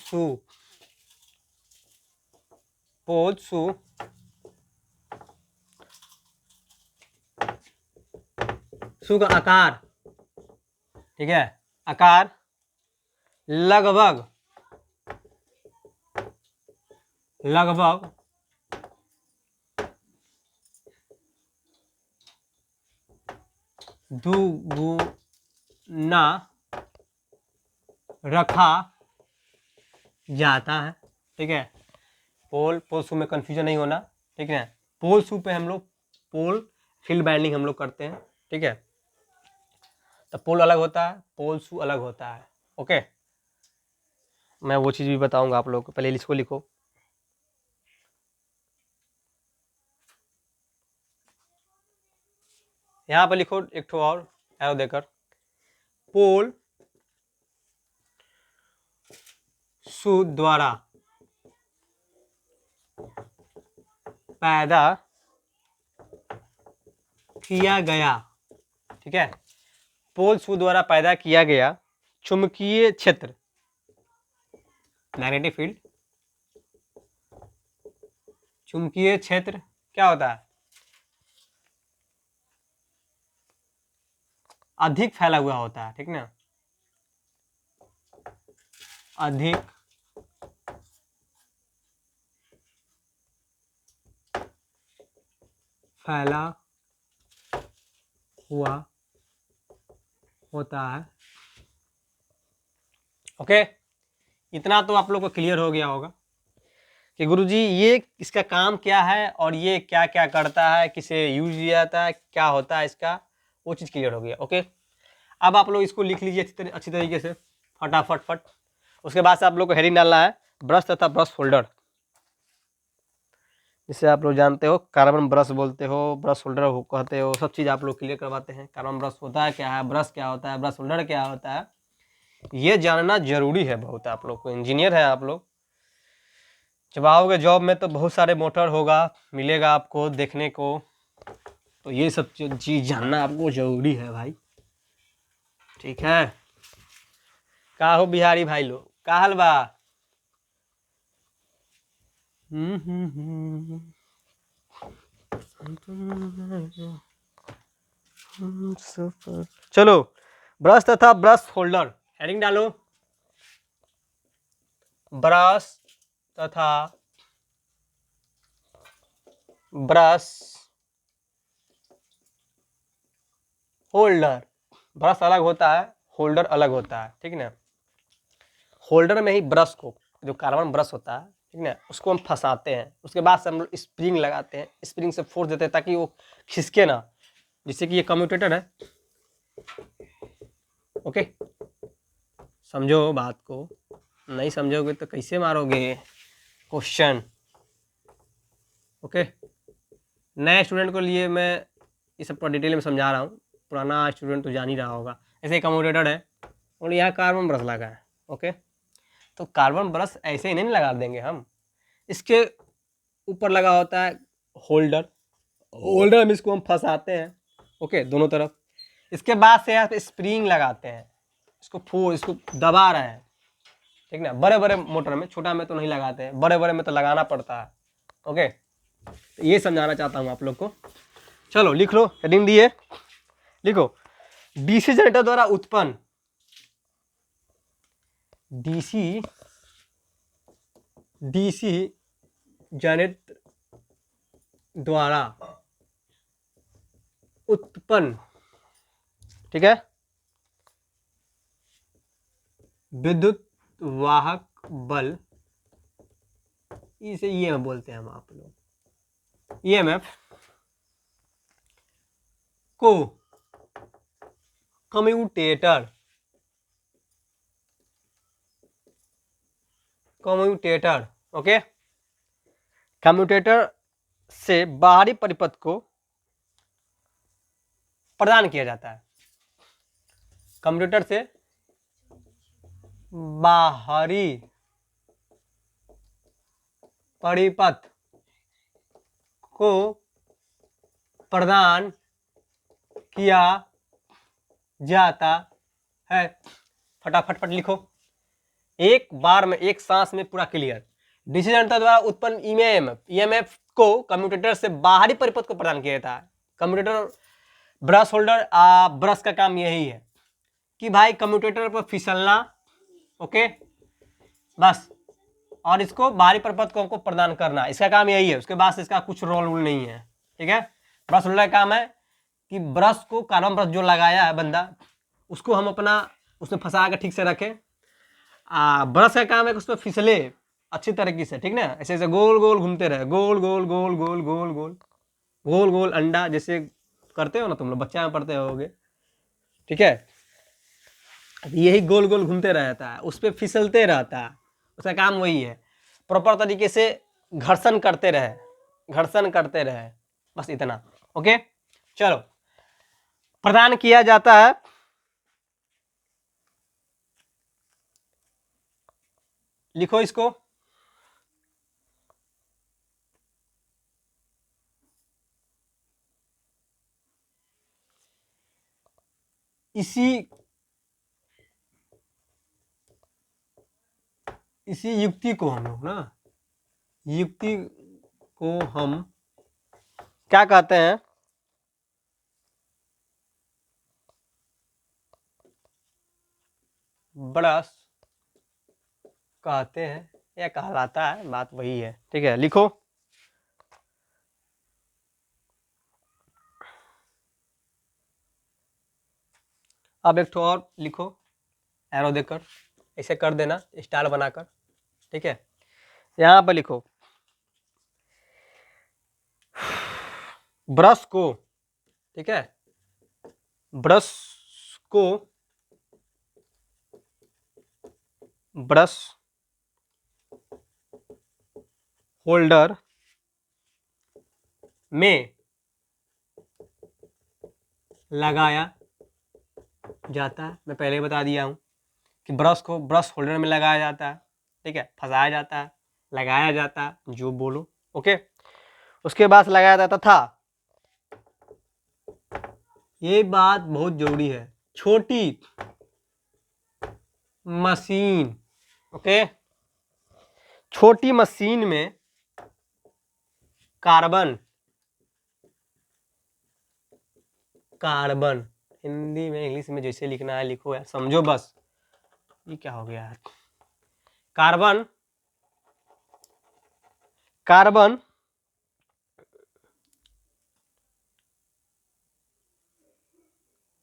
शू का आकार, ठीक है, आकार लगभग 2 गुना रखा जाता है। ठीक है, पोल शू में कंफ्यूजन नहीं होना, ठीक है। पोल शू पे हम लोग पोल फील्ड बाइंडिंग हम लोग करते हैं, ठीक है। तो पोल अलग होता है, पोल शू अलग होता है। ओके, मैं वो चीज़ भी बताऊंगा आप लोगों को, पहले इसको लिखो। यहाँ पर लिखो एक ठो और एरो देकर, पोल शू द्वारा पैदा किया गया, ठीक है, पोल शू द्वारा पैदा किया गया चुंबकीय क्षेत्र, मैग्नेटिक फील्ड, चुंबकीय क्षेत्र क्या होता है? अधिक फैला हुआ होता है, ठीक ना, अधिक फैला हुआ होता है। ओके, इतना तो आप लोग को क्लियर हो गया होगा कि गुरुजी ये इसका काम क्या है और ये क्या क्या करता है, किसे यूज किया जाता है, क्या होता है इसका, वो चीज़ क्लियर हो गया। ओके, अब आप लोग इसको लिख लीजिए अच्छी तरीके से, फटाफट। उसके बाद से आप लोग को हेडिंग डालना है ब्रश तथा ब्रश होल्डर, जिसे आप लोग जानते हो कार्बन ब्रश बोलते हो, ब्रश होल्डर कहते हो, सब चीज़ आप लोग क्लियर करवाते हैं। कार्बन ब्रश होता है क्या है, ब्रश क्या होता है, ब्रश होल्डर क्या होता है, ये जानना जरूरी है बहुत। आप लोग को इंजीनियर है आप लोग, जब आओगे जॉब में तो बहुत सारे मोटर होगा मिलेगा आपको देखने को, तो ये सब चीज़ जानना आपको जरूरी है भाई, ठीक है। का हो बिहारी भाई लोग, का हाल बा? चलो, ब्रश तथा ब्रश होल्डर, हेडिंग डालो, ब्रश तथा ब्रश होल्डर। ब्रश अलग होता है, होल्डर अलग होता है, ठीक ना। होल्डर में ही ब्रश को, जो कार्बन ब्रश होता है, ठीक ना, उसको हम फंसाते हैं, उसके बाद से हम लोग स्प्रिंग लगाते हैं, स्प्रिंग से फोर्स देते हैं ताकि वो खिसके ना, जिससे कि ये कम्यूटेटर है। ओके, समझो बात को, नहीं समझोगे तो कैसे मारोगे क्वेश्चन। ओके, नए स्टूडेंट को लिए मैं ये सब डिटेल में समझा रहा हूँ, पुराना स्टूडेंट तो जान ही रहा होगा। ऐसे कम्यूटेटर है और यहाँ कार्बन ब्रश लगा है। ओके, तो कार्बन ब्रश ऐसे ही नहीं लगा देंगे हम, इसके ऊपर लगा होता है होल्डर, होल्डर में इसको हम फंसाते हैं, ओके, दोनों तरफ। इसके बाद से यहाँ पे स्प्रिंग लगाते हैं, इसको दबा रहे हैं, ठीक ना। बड़े बड़े मोटर में, छोटा में तो नहीं लगाते हैं, बड़े बड़े में तो लगाना पड़ता है। ओके, तो ये समझाना चाहता हूँ आप लोग को। चलो लिख लो, हेडिंग दिए, लिखो, डीसी जनरेटर द्वारा उत्पन्न, डीसी जनरेटर द्वारा उत्पन्न, ठीक है, विद्युत वाहक बल, इसे ईएमएफ बोलते हैं हम आप लोग, ईएमएफ को कम्यूटेटर ओके, कम्यूटेटर से बाहरी परिपथ को प्रदान किया जाता है, कम्यूटेटर से बाहरी परिपथ को प्रदान किया जाता है। फटाफट लिखो, एक बार में, एक सांस में पूरा क्लियर। डीसी जनरेटर द्वारा उत्पन्न ईएमएफ को कम्यूटेटर से बाहरी परिपथ को प्रदान किया जाता है। कम्यूटेटर ब्रश होल्डर, ब्रश का काम यही है कि भाई कम्यूटेटर पर फिसलना, ओके, बस, और इसको बाहरी परिपथ को हमको प्रदान करना, इसका काम यही है। उसके बाद से इसका कुछ रोल वोल नहीं है, ठीक है। ब्रश होल्डर का काम है कि ब्रश को, कार्बन ब्रश जो लगाया है बंदा, उसको हम अपना उसमें फंसा कर ठीक से रखें। ब्रश का काम है कि उसमें फिसले अच्छी तरीके से, ठीक ना, ऐसे ऐसे गोल गोल घूमते रहे, गोल गोल गोल गोल गोल गोल गोल गोल अंडा जैसे करते हो ना तुम लोग, बच्चा में पढ़ते होगे, ठीक है। यही गोल गोल घूमते रहता है, उस पर फिसलते रहता है, उसका काम वही है। प्रॉपर तरीके से घर्षण करते रहे, बस इतना। ओके, चलो, प्रदान किया जाता है, लिखो इसको, इसी युक्ति को हम लोग ना, युक्ति को हम क्या कहते हैं, ब्रश कहते हैं या कहलाता है, बात वही है। ठीक है, लिखो। अब एक ठो और लिखो, एरो देकर ऐसे कर देना, स्टार बनाकर। ठीक है, यहाँ पर लिखो ब्रश को। ठीक है, ब्रश को, ब्रश होल्डर में लगाया जाता है। मैं पहले ही बता दिया हूँ कि ब्रश को ब्रश होल्डर में लगाया जाता है। ठीक है, फंसाया जाता है, लगाया जाता है, जो बोलो। ओके, उसके बाद लगाया जाता था, ये बात बहुत जरूरी है, छोटी मशीन। ओके, छोटी मशीन में कार्बन, कार्बन हिंदी में इंग्लिश में जैसे लिखना है लिखो यार, समझो बस। ये क्या हो गया यार, कार्बन, कार्बन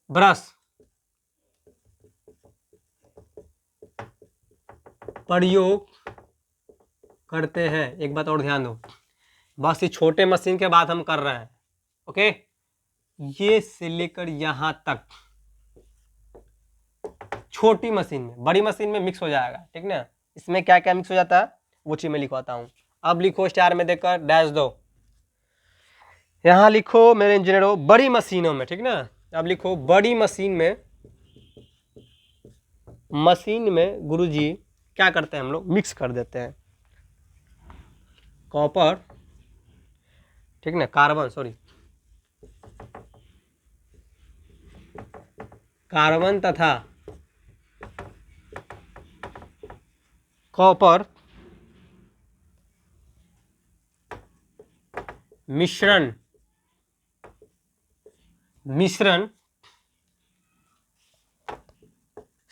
ब्रश प्रयोग करते हैं। एक बात और ध्यान दो, बस ये छोटे मशीन के बाद हम कर रहे हैं। ओके, ये से लेकर यहां तक छोटी मशीन में, बड़ी मशीन में मिक्स हो जाएगा। ठीक ना, इसमें क्या क्या मिक्स हो जाता है वो चीज मैं लिखवाता हूं। अब लिखो स्टार में देकर डैश दो, यहां लिखो मेरे इंजीनियरों बड़ी मशीनों में। ठीक ना, अब लिखो बड़ी मशीन में, मशीन में गुरुजी क्या करते हैं हम लोग, मिक्स कर देते हैं कॉपर, ठीक ना, कार्बन, सॉरी, कार्बन तथा कॉपर मिश्रण, मिश्रण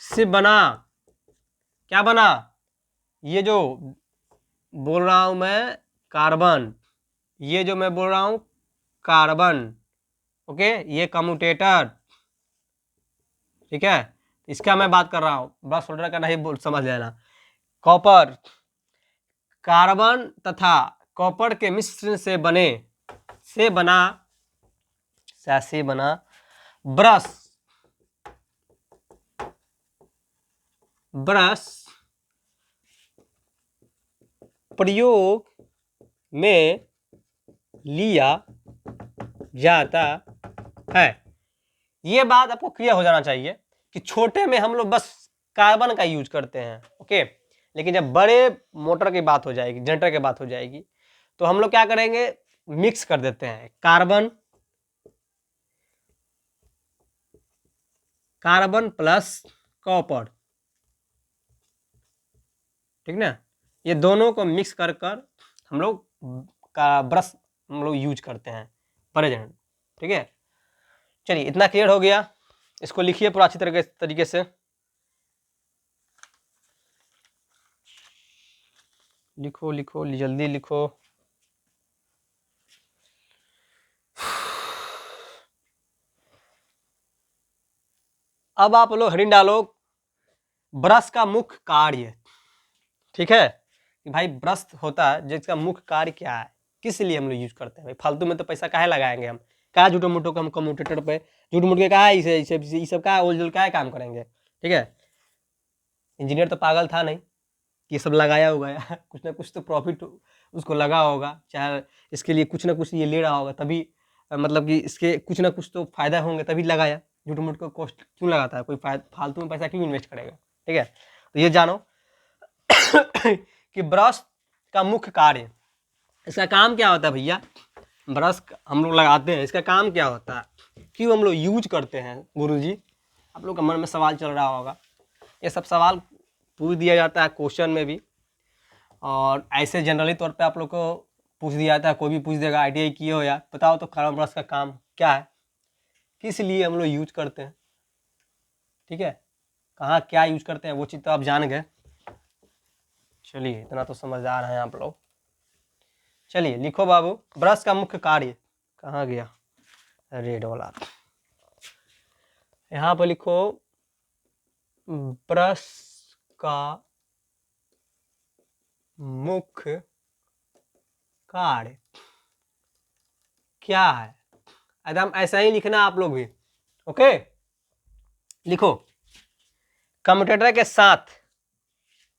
से बना, क्या बना, ये जो बोल रहा हूं मैं कार्बन, ये जो मैं बोल रहा हूं कार्बन। ओके, ये कम्यूटेटर। ठीक है, इसका मैं बात कर रहा हूं, ब्रश होल्डर का नहीं बोल, समझ लेना। कॉपर, कार्बन तथा कॉपर के मिश्रण से बने, से बना, से बना ब्रश, ब्रश प्रयोग में लिया जाता है। ये बात आपको क्लियर हो जाना चाहिए कि छोटे में हम लोग बस कार्बन का यूज करते हैं। ओके, लेकिन जब बड़े मोटर की बात हो जाएगी, जनरेटर की बात हो जाएगी, तो हम लोग क्या करेंगे, मिक्स कर देते हैं कार्बन, कार्बन प्लस कॉपर। ठीक ना, ये दोनों को मिक्स कर कर हम लोग का ब्रश हम लोग यूज करते हैं बड़े जनरेटर। ठीक है, चलिए इतना क्लियर हो गया। इसको लिखिए पूरा अच्छी तरीके से। लिखो लिखो जल्दी लिखो। अब आप लोग हेडिंग डालो, ब्रश का मुख्य कार्य। ठीक है, कि भाई ब्रश होता है जिसका मुख्य कार्य क्या है, किस लिए हम लोग यूज करते हैं। भाई फालतू में तो पैसा काहे लगाएंगे हम, कहा झूठो मूठो का हम कम्यूटेटर पे झूठ मूठ के कहा इसे सब का ओलझुल का काम करेंगे। ठीक है, इंजीनियर तो पागल था नहीं, ये सब लगाया होगा कुछ ना कुछ तो प्रॉफिट उसको लगा होगा, चाहे इसके लिए कुछ ना कुछ ये ले रहा होगा, तभी मतलब कि इसके कुछ ना कुछ तो फायदा होंगे तभी लगाया। झूठ मूठ को कॉस्ट क्यों लगाता है, कोई फालतू में पैसा क्यों इन्वेस्ट करेगा। ठीक है, तो ये जानो कि ब्रश का मुख्य कार्य, इसका काम क्या होता है भैया, ब्रश हम लोग लगाते हैं, इसका काम क्या होता है, क्यों हम लोग यूज करते हैं गुरुजी, आप लोग के मन में सवाल चल रहा होगा, ये सब सवाल पूछ दिया जाता है क्वेश्चन में भी, और ऐसे जनरली तौर पे आप लोग को पूछ दिया जाता है। कोई भी पूछ देगा ITI किए हो यार, बताओ तो कार्बन ब्रश का काम क्या है, किस लिए हम लोग यूज करते हैं, ठीक है, कहाँ क्या यूज करते हैं, वो चीज़ तो आप जान गए। चलिए इतना तो समझदार हैं आप लोग। चलिए लिखो बाबू, ब्रश का मुख्य कार्य, कहाँ गया रेड वाला, यहाँ पर लिखो ब्रश का मुख्य कार्य क्या है, एकदम ऐसा ही लिखना आप लोग भी। ओके, लिखो कम्यूटेटर के साथ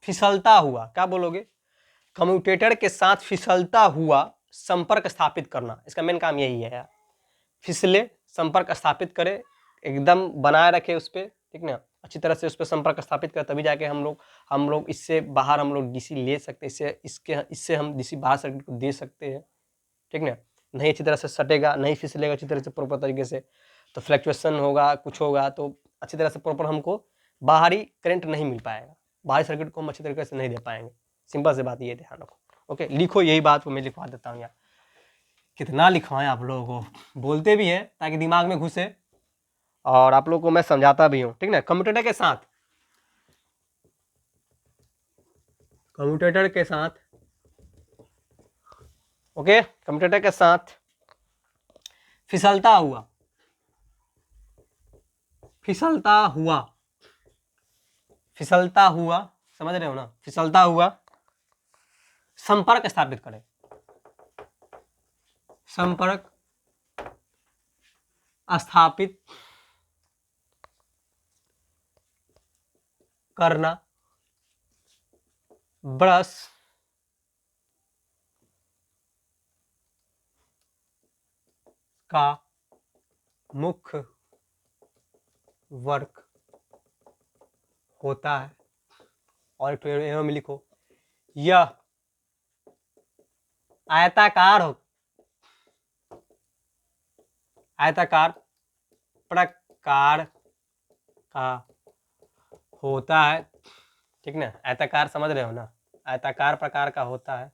फिसलता हुआ, क्या बोलोगे, कम्यूटेटर के साथ फिसलता हुआ संपर्क स्थापित करना, इसका मेन काम यही है यार, फिसले, संपर्क स्थापित करे, एकदम बनाए रखे उस पर, ठीक ना, अच्छी तरह से उस पर संपर्क स्थापित कर, तभी जाके हम लोग इससे बाहर हम लोग DC ले सकते हैं, इससे हम DC बाहर सर्किट को दे सकते हैं, ठीक ना। नहीं अच्छी तरह से सटेगा, नहीं फिसलेगा अच्छी तरह से प्रॉपर तरीके से, तो फ्लक्चुएशन होगा, कुछ होगा, तो अच्छी तरह से प्रॉपर हमको बाहरी करंट नहीं मिल पाएगा, बाहरी सर्किट को हम अच्छी तरीके से नहीं दे पाएंगे। सिंपल से बात ये ध्यान रखो। ओके, लिखो यही बात को मैं लिखवा देता हूँ यार, कितना लिखवाएं आप लोगों को, बोलते भी हैं ताकि दिमाग में घुसे, और आप लोगों को मैं समझाता भी हूँ, ठीक ना। कम्यूटेटर के साथ, कम्यूटेटर के साथ, ओके, कम्यूटेटर के साथ फिसलता हुआ, फिसलता हुआ, फिसलता हुआ, समझ रहे हो ना, फिसलता हुआ संपर्क स्थापित करें, संपर्क स्थापित करना ब्रश का मुख्य वर्क होता है। और एक में लिखो, यह आयताकार प्रकार का होता है, ठीक ना, आयताकार समझ रहे हो ना, आयताकार प्रकार का होता है।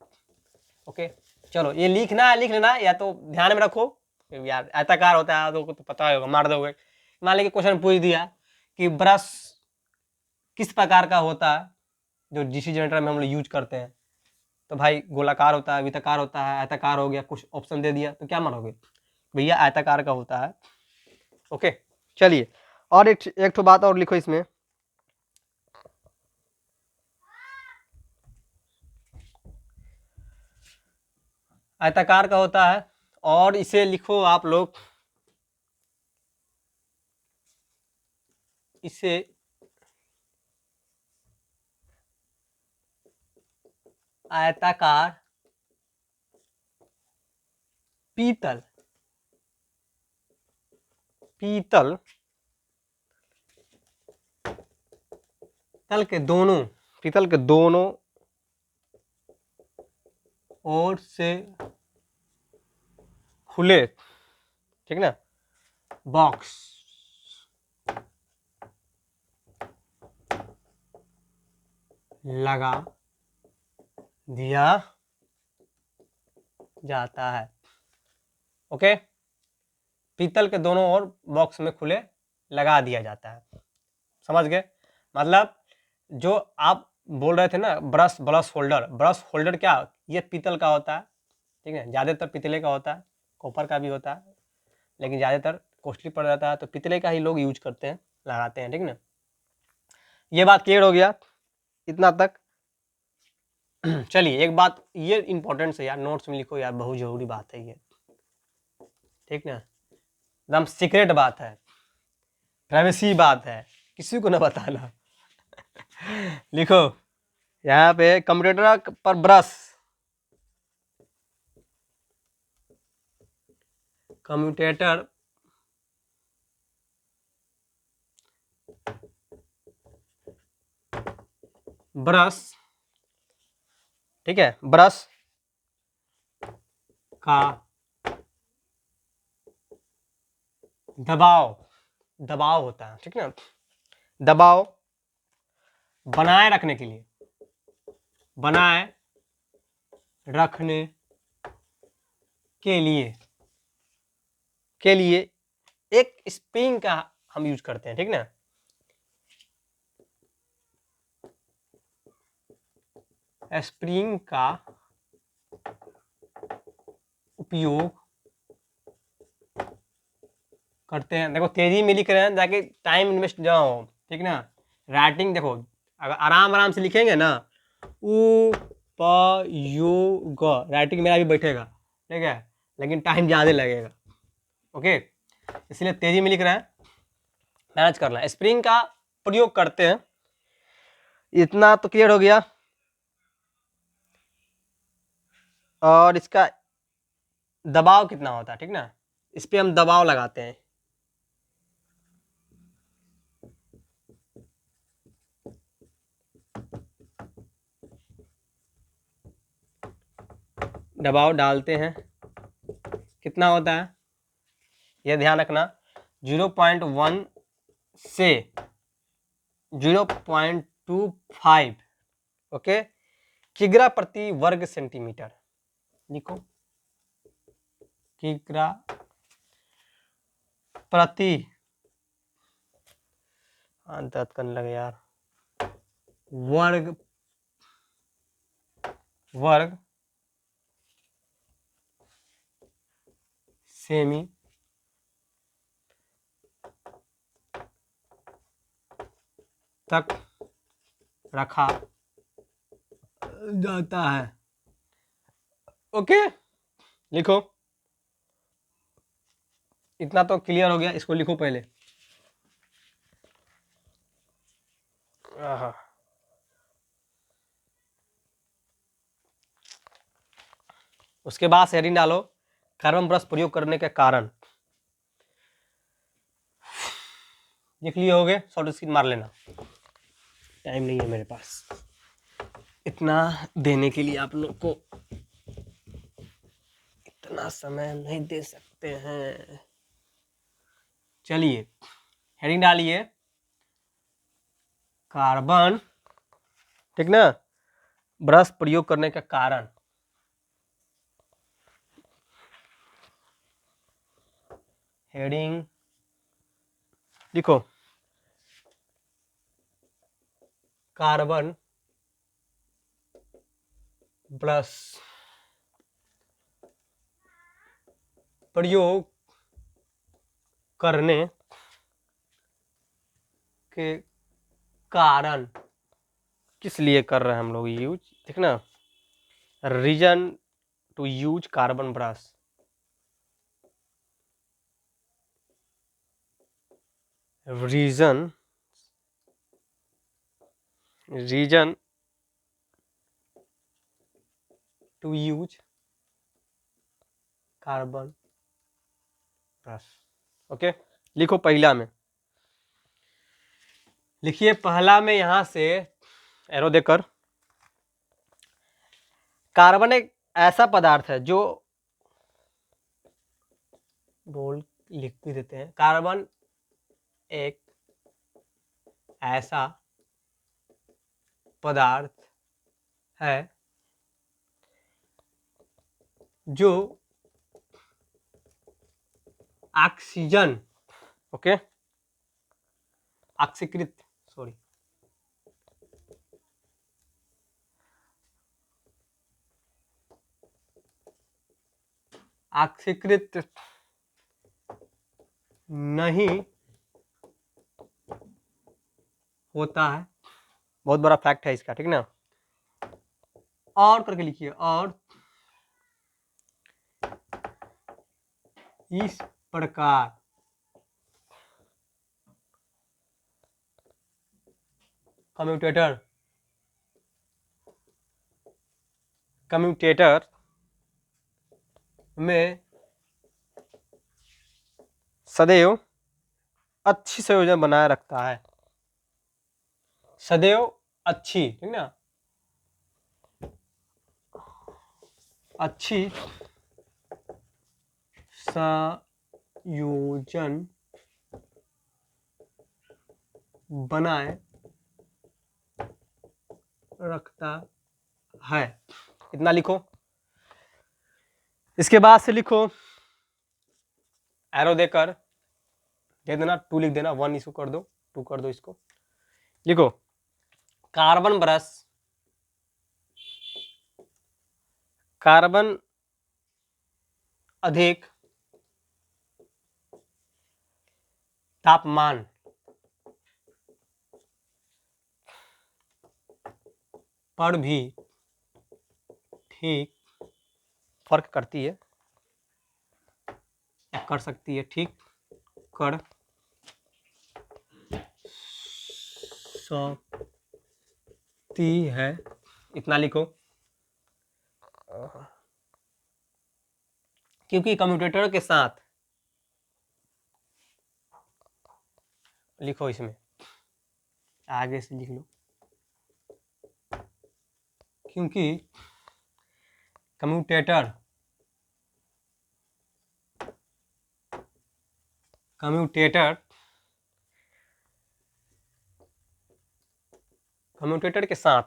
ओके, चलो ये लिखना है, लिख लेना, या तो ध्यान में रखो यार, आयताकार होता है तो पता होगा, मार दोगे। मान लीजिए क्वेश्चन पूछ दिया कि ब्रश किस प्रकार का होता है जो DC जनरेटर में हम लोग यूज करते हैं, तो भाई गोलाकार होता है, वृत्ताकार होता है, आयताकार हो गया, कुछ ऑप्शन दे दिया तो क्या मारोगे भैया, आयताकार का होता है। ओके, चलिए और एक ठो बात और लिखो इसमें, आयताकार का होता है, और इसे लिखो आप लोग, इसे आयताकार पीतल पीतल के दोनों ओर से खुले, ठीक ना, बॉक्स लगा दिया जाता है। ओके, पीतल के दोनों ओर बॉक्स में खुले लगा दिया जाता है, समझ गए, मतलब जो आप बोल रहे थे ना, ब्रश होल्डर क्या, ये पीतल का होता है, ठीक है, ज़्यादातर पीतले का होता है, कॉपर का भी होता है, लेकिन ज़्यादातर कॉस्टली पड़ जाता है तो पीतले का ही लोग यूज करते हैं, लगाते हैं, ठीक ना। ये बात क्लियर हो गया इतना तक। चलिए एक बात ये इंपॉर्टेंट है यार, नोट्स में लिखो यार, बहुत जरूरी बात है ये, ठीक ना, एकदम सीक्रेट बात है, प्राइवेसी बात है, किसी को ना बताना। लिखो यहाँ पे, कंप्यूटर पर ब्रश, कम्यूटेटर ब्रश, ठीक है, ब्रश का दबाव दबाव होता है, ठीक ना। दबाव बनाए रखने के लिए, बनाए रखने के लिए एक स्प्रिंग का हम यूज करते हैं, ठीक ना। स्प्रिंग का उपयोग करते हैं। देखो तेजी में लिख रहे हैं ताकि टाइम इन्वेस्ट ना हो, ठीक ना। राइटिंग देखो अगर आराम आराम से लिखेंगे ना, उपयोग, राइटिंग मेरा भी बैठेगा, ठीक है, लेकिन टाइम ज़्यादा लगेगा। ओके, इसलिए तेजी में लिख रहे हैं, मैनेज करना है। स्प्रिंग का प्रयोग करते हैं, इतना तो क्लियर हो गया। और इसका दबाव कितना होता है, ठीक ना, इस पे हम दबाव लगाते हैं। दबाव डालते हैं, कितना होता है यह ध्यान रखना, 0.1 से 0.25, ओके, किग्रा प्रति वर्ग सेंटीमीटर। लिखो किग्रा प्रति, दर्द करने लगे यार, वर्ग सेमी तक रखा जाता है। ओके, लिखो, इतना तो क्लियर हो गया, इसको लिखो पहले। उसके बाद हेडिंग डालो, कार्बन ब्रश प्रयोग करने के कारण। लिख लिए होगे, शॉर्ट स्क्रीन मार लेना, टाइम नहीं है मेरे पास इतना देने के लिए, आप लोग को इतना समय नहीं दे सकते हैं। चलिए हेडिंग डालिए, कार्बन, ठीक ना, ब्रश प्रयोग करने का कारण। हेडिंग लिखो, कार्बन ब्रश प्रयोग करने के कारण। किस लिए कर रहे हैं हम लोग यूज, ठीक ना, reason to use carbon brush, reason to use carbon brush. Okay, लिखो पहला में, लिखिए पहला में यहां से एरो देकर, कार्बन एक ऐसा पदार्थ है जो, बोल लिख भी देते हैं, कार्बन एक ऐसा पदार्थ है जो ऑक्सीजन, ओके, ऑक्सीकृत, सॉरी, ऑक्सीकृत नहीं होता है, बहुत बड़ा फैक्ट है इसका, ठीक ना। और करके लिखिए, और इस प्रकार कम्यूटेटर में सदैव अच्छी संयोजन बनाए रखता है, सदैव अच्छी, ठीक ना, अच्छी संयोजन बनाए रखता है। इतना लिखो। इसके बाद से लिखो, एरो देकर दे देना, 2 लिख देना, 1 इसको कर दो, 2 कर दो। इसको लिखो, कार्बन ब्रश, कार्बन अधिक तापमान पर भी ठीक फर्क करती है, कर सकती है, ठीक कर सकती है। इतना लिखो। क्योंकि कम्यूटेटर के साथ लिखो, इसमें आगे से लिख लो, क्योंकि कम्यूटेटर कम्यूटेटर के साथ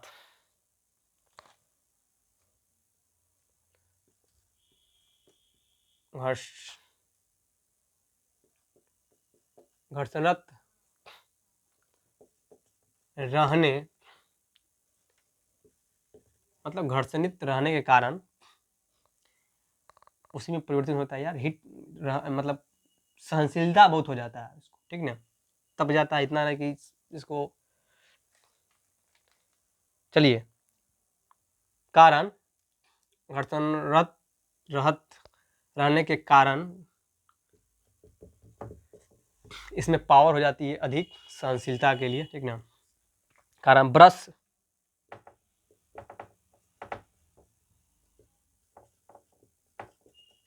घर्षणरत रहने, मतलब घर्षणित रहने के कारण उसी में परिवर्तन होता है यार, मतलब सहनशीलता बहुत हो जाता है उसको, ठीक ना, तब जाता है। इतना है कि इसको, चलिए, कारण घर्षणरत रहने के कारण इसमें पावर हो जाती है अधिक सहनशीलता के लिए, ठीक ना। कारण ब्रश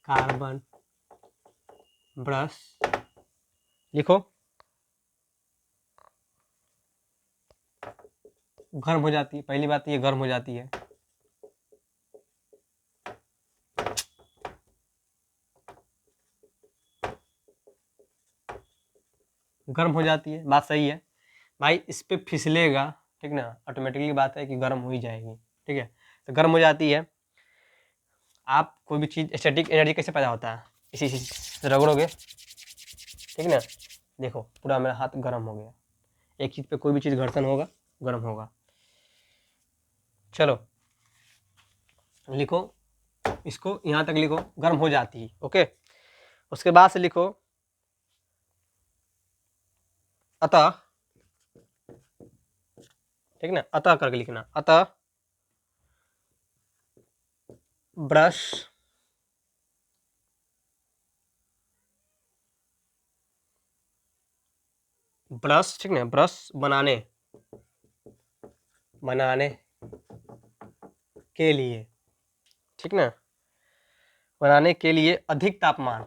कार्बन ब्रश लिखो, गर्म हो जाती है। पहली बात ये गर्म हो जाती है, गर्म हो जाती है, बात सही है भाई। इस पे फिसलेगा, ठीक ना, ऑटोमेटिकली बात है कि गर्म हो ही जाएगी, ठीक है। तो गर्म हो जाती है। आप कोई भी चीज़, स्टैटिक एनर्जी कैसे पैदा होता है, इसी से रगड़ोगे, ठीक ना। देखो पूरा मेरा हाथ गर्म हो गया। एक चीज़ पे कोई भी चीज़ घर्षण होगा, गर्म होगा। चलो लिखो, इसको यहाँ तक लिखो, गर्म हो जाती है, ओके। उसके बाद से लिखो, अतः, ठीक ना, अतः करके लिखना, अतः ब्रश ब्रश, ठीक ना, ब्रश बनाने के लिए, ठीक ना, बनाने के लिए अधिक तापमान,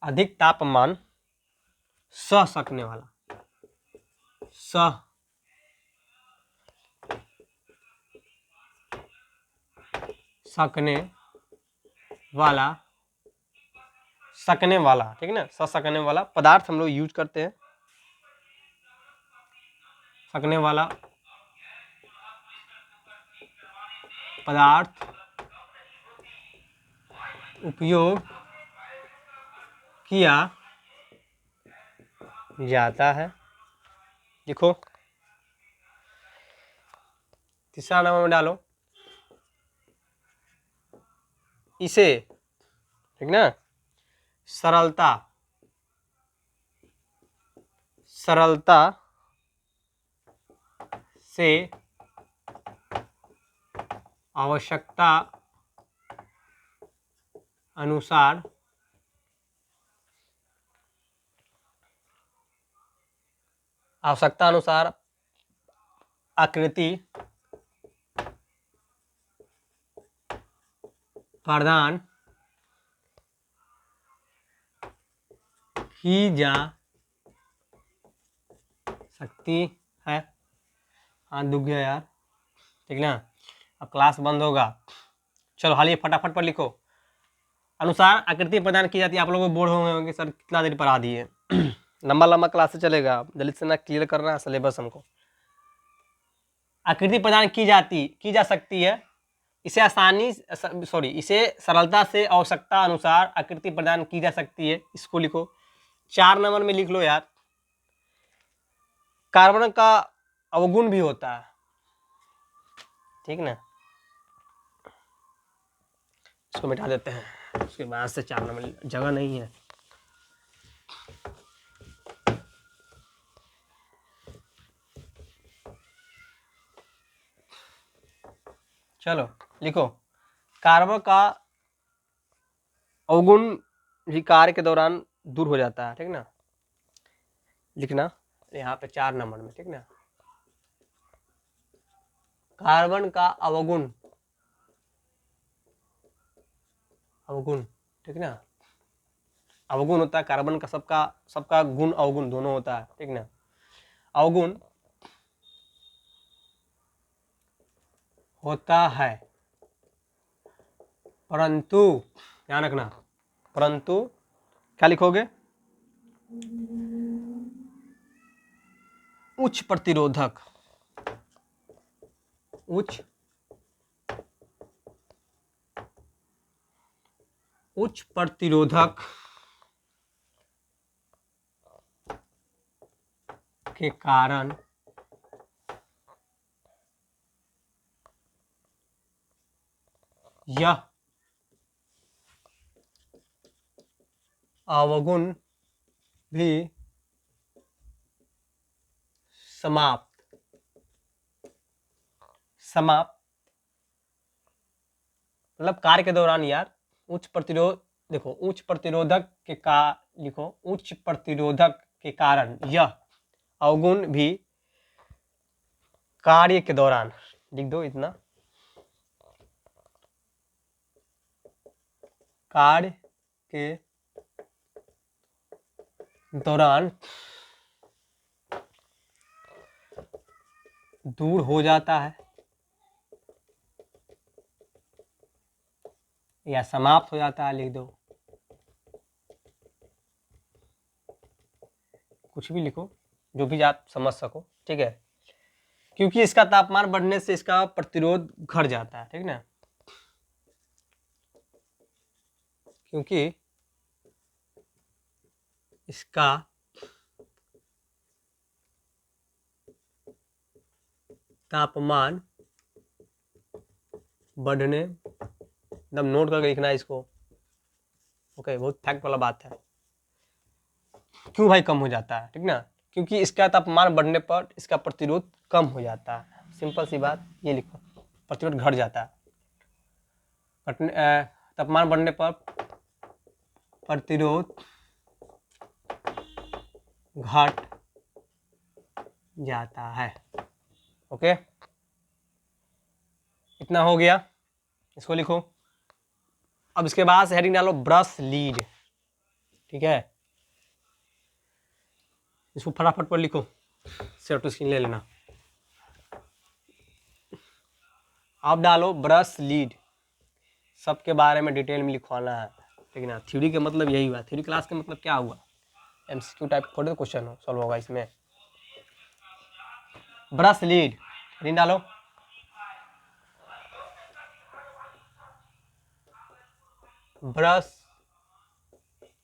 अधिक तापमान सह सकने वाला, सकने वाला, ठीक ना, सकने वाला पदार्थ हम लोग यूज करते हैं। सकने वाला पदार्थ उपयोग किया जाता है। लिखो, तीसरा नाम में डालो, इसे, ठीक ना, सरलता से आवश्यकता अनुसार आकृति प्रदान की जा सकती है। हाथ दुख गया यार, ठीक ना। अब क्लास बंद होगा। चलो हालिए फटाफट पर लिखो, अनुसार आकृति प्रदान की जाती है। आप लोग बोर होंगे सर कितना देर पढ़ा दिए लंबा लंबा क्लास से चलेगा, जल्दी से ना क्लियर करना है सिलेबस हमको। आकृति प्रदान की जा सकती है, इसे इसे सरलता से आवश्यकता अनुसार आकृति प्रदान की जा सकती है। इसको लिखो, 4 नंबर में लिख लो यार। कार्बन का अवगुण भी होता है, ठीक ना। इसको मिटा देते हैं, उसके बाद से 4 नंबर जगह नहीं है। चलो लिखो, कार्बन का अवगुण भी कार्य के दौरान दूर हो जाता है, ठीक ना। लिखना यहाँ पे 4 नंबर में, ठीक ना। कार्बन का अवगुण ठीक ना। अवगुण होता है कार्बन का, सबका गुण अवगुण दोनों होता है, ठीक ना। अवगुण होता है, परंतु ध्यान रखना, परंतु क्या लिखोगे, उच्च प्रतिरोधक के कारण यह अवगुण भी समाप्त मतलब कार्य के दौरान यार उच्च प्रतिरोधक के कारण यह अवगुण भी कार्य के दौरान, लिख दो इतना, कार्य के दौरान दूर हो जाता है या समाप्त हो जाता है, लिख दो, कुछ भी लिखो जो भी आप समझ सको, ठीक है। क्योंकि इसका तापमान बढ़ने से इसका प्रतिरोध घट जाता है, ठीक ना। क्योंकि इसका तापमान बढ़ने, एकदम नोट करके लिखना है इसको, ओके। बहुत फैक्ट वाला बात है। क्यों भाई कम हो जाता है, ठीक ना। क्योंकि इसका तापमान बढ़ने पर इसका प्रतिरोध कम हो जाता है, सिंपल सी बात, ये लिखो, प्रतिरोध घट जाता है। तापमान बढ़ने पर प्रतिरोध घट जाता है, ओके। इतना हो गया, इसको लिखो। अब इसके बाद से हेडिंग डालो ब्रश लीड, ठीक है। इसको फटाफट पर लिखो, शेयर टू स्क्रीन ले लेना। अब डालो ब्रश लीड, सबके बारे में डिटेल में लिखवाना है, ठीक है ना। थ्योरी का मतलब यही हुआ, थ्योरी क्लास का मतलब क्या हुआ, एमसीक्यू टाइप थोड़े क्वेश्चन हो सॉल्व होगा इसमें। ब्रश लीड हेडिंग डालो, brush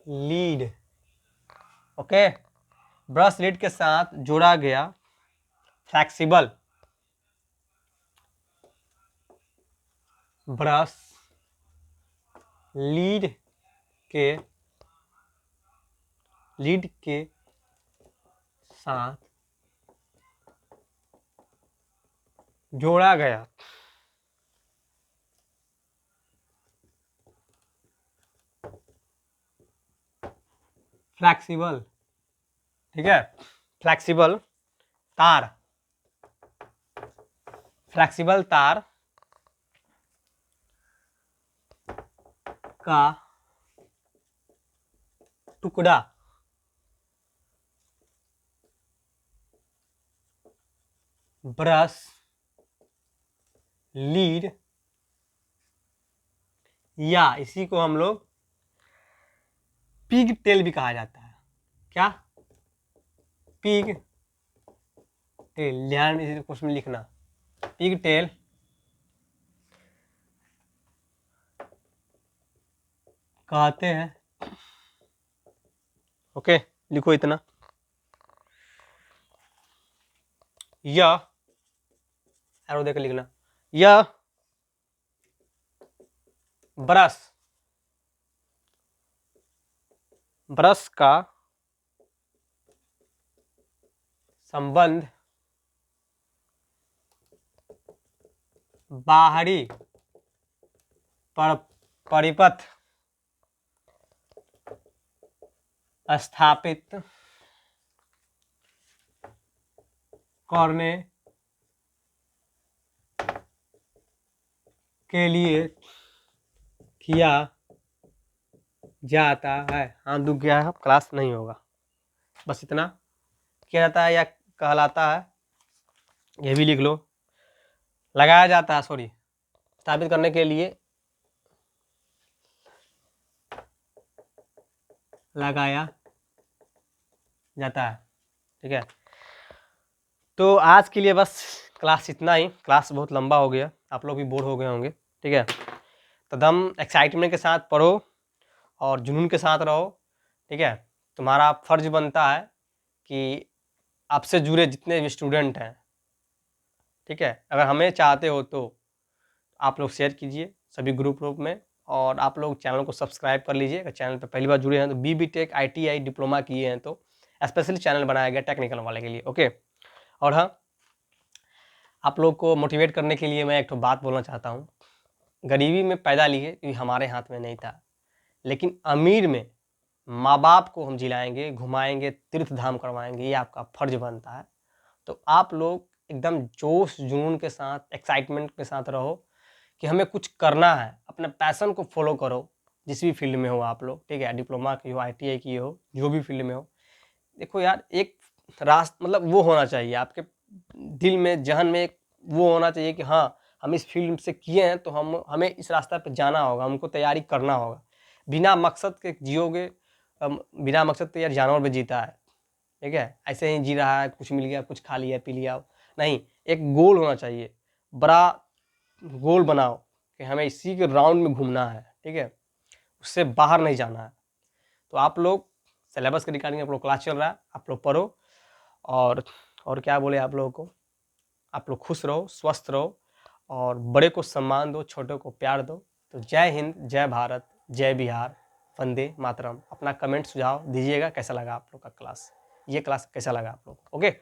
lead, okay. Brush lead के साथ जोड़ा गया फ्लेक्सिबल ब्रश लीड के साथ जोड़ा गया फ्लेक्सिबल, ठीक है, फ्लेक्सिबल तार का टुकड़ा ब्रश लीड, या इसी को हम लोग पिग टेल भी कहा जाता है। क्या? पिग टेल, ध्यान इस क्वेश्चन में लिखना। पिग टेल कहते हैं, ओके, लिखो इतना। यह एरो देकर लिखना, यह ब्रश का संबंध बाहरी परिपथ स्थापित करने के लिए किया जाता है। हाँ दुख गया है, क्लास नहीं होगा, बस इतना। किया जाता है या कहलाता है, ये भी लिख लो। लगाया जाता है, सॉरी, स्थापित करने के लिए लगाया जाता है। ठीक है, तो आज के लिए बस क्लास इतना ही। क्लास बहुत लंबा हो गया, आप लोग भी बोर हो गए होंगे। ठीक है, तो दम एक्साइटमेंट के साथ पढ़ो और जुनून के साथ रहो। ठीक है, तुम्हारा फर्ज बनता है कि आपसे जुड़े जितने भी स्टूडेंट हैं, ठीक है, अगर हमें चाहते हो तो आप लोग शेयर कीजिए सभी ग्रुप में, और आप लोग चैनल को सब्सक्राइब कर लीजिए। अगर चैनल पर पहली बार जुड़े हैं तो BBTech ITI डिप्लोमा किए हैं तो स्पेशली चैनल बनाया गया टेक्निकल वाले के लिए। ओके, और हाँ, आप लोग को मोटिवेट करने के लिए मैं एक तो बात बोलना चाहता हूँ। गरीबी में पैदा लिए ये हमारे हाथ में नहीं था, लेकिन अमीर में माँ बाप को हम जिलाएंगे, घुमाएंगे, तीर्थ धाम करवाएंगे, ये आपका फर्ज बनता है। तो आप लोग एकदम जोश जुनून के साथ, एक्साइटमेंट के साथ रहो कि हमें कुछ करना है, अपने पैशन को फॉलो करो, जिस भी फील्ड में हो आप लोग। ठीक है, डिप्लोमा की हो, ITI की हो, जो भी फील्ड में हो। देखो यार, एक रास्ता मतलब वो होना चाहिए आपके दिल में, जहन में एक वो होना चाहिए कि हाँ, हम इस फील्ड से किए हैं तो हमें इस रास्ता पे जाना होगा, हमको तैयारी करना होगा। बिना मकसद के जियोगे, बिना मकसद के यार जानवर भी जीता है। ठीक है, ऐसे ही जी रहा है, कुछ मिल गया, कुछ खा लिया, पी लिया, नहीं, एक गोल होना चाहिए, बड़ा गोल बनाओ कि हमें इसी के राउंड में घूमना है। ठीक है, उससे बाहर नहीं जाना है। तो आप लोग सिलेबस के रिगार्डिंग आप लोग क्लास चल रहा है, आप लोग पढ़ो, और क्या बोले आप लोगों को, आप लोग खुश रहो, स्वस्थ रहो, और बड़े को सम्मान दो, छोटे को प्यार दो। तो जय हिंद, जय भारत, जय बिहार, वंदे मातरम। अपना कमेंट सुझाव दीजिएगा, कैसा लगा आप लोग का क्लास, ये क्लास कैसा लगा आप लोग। ओके।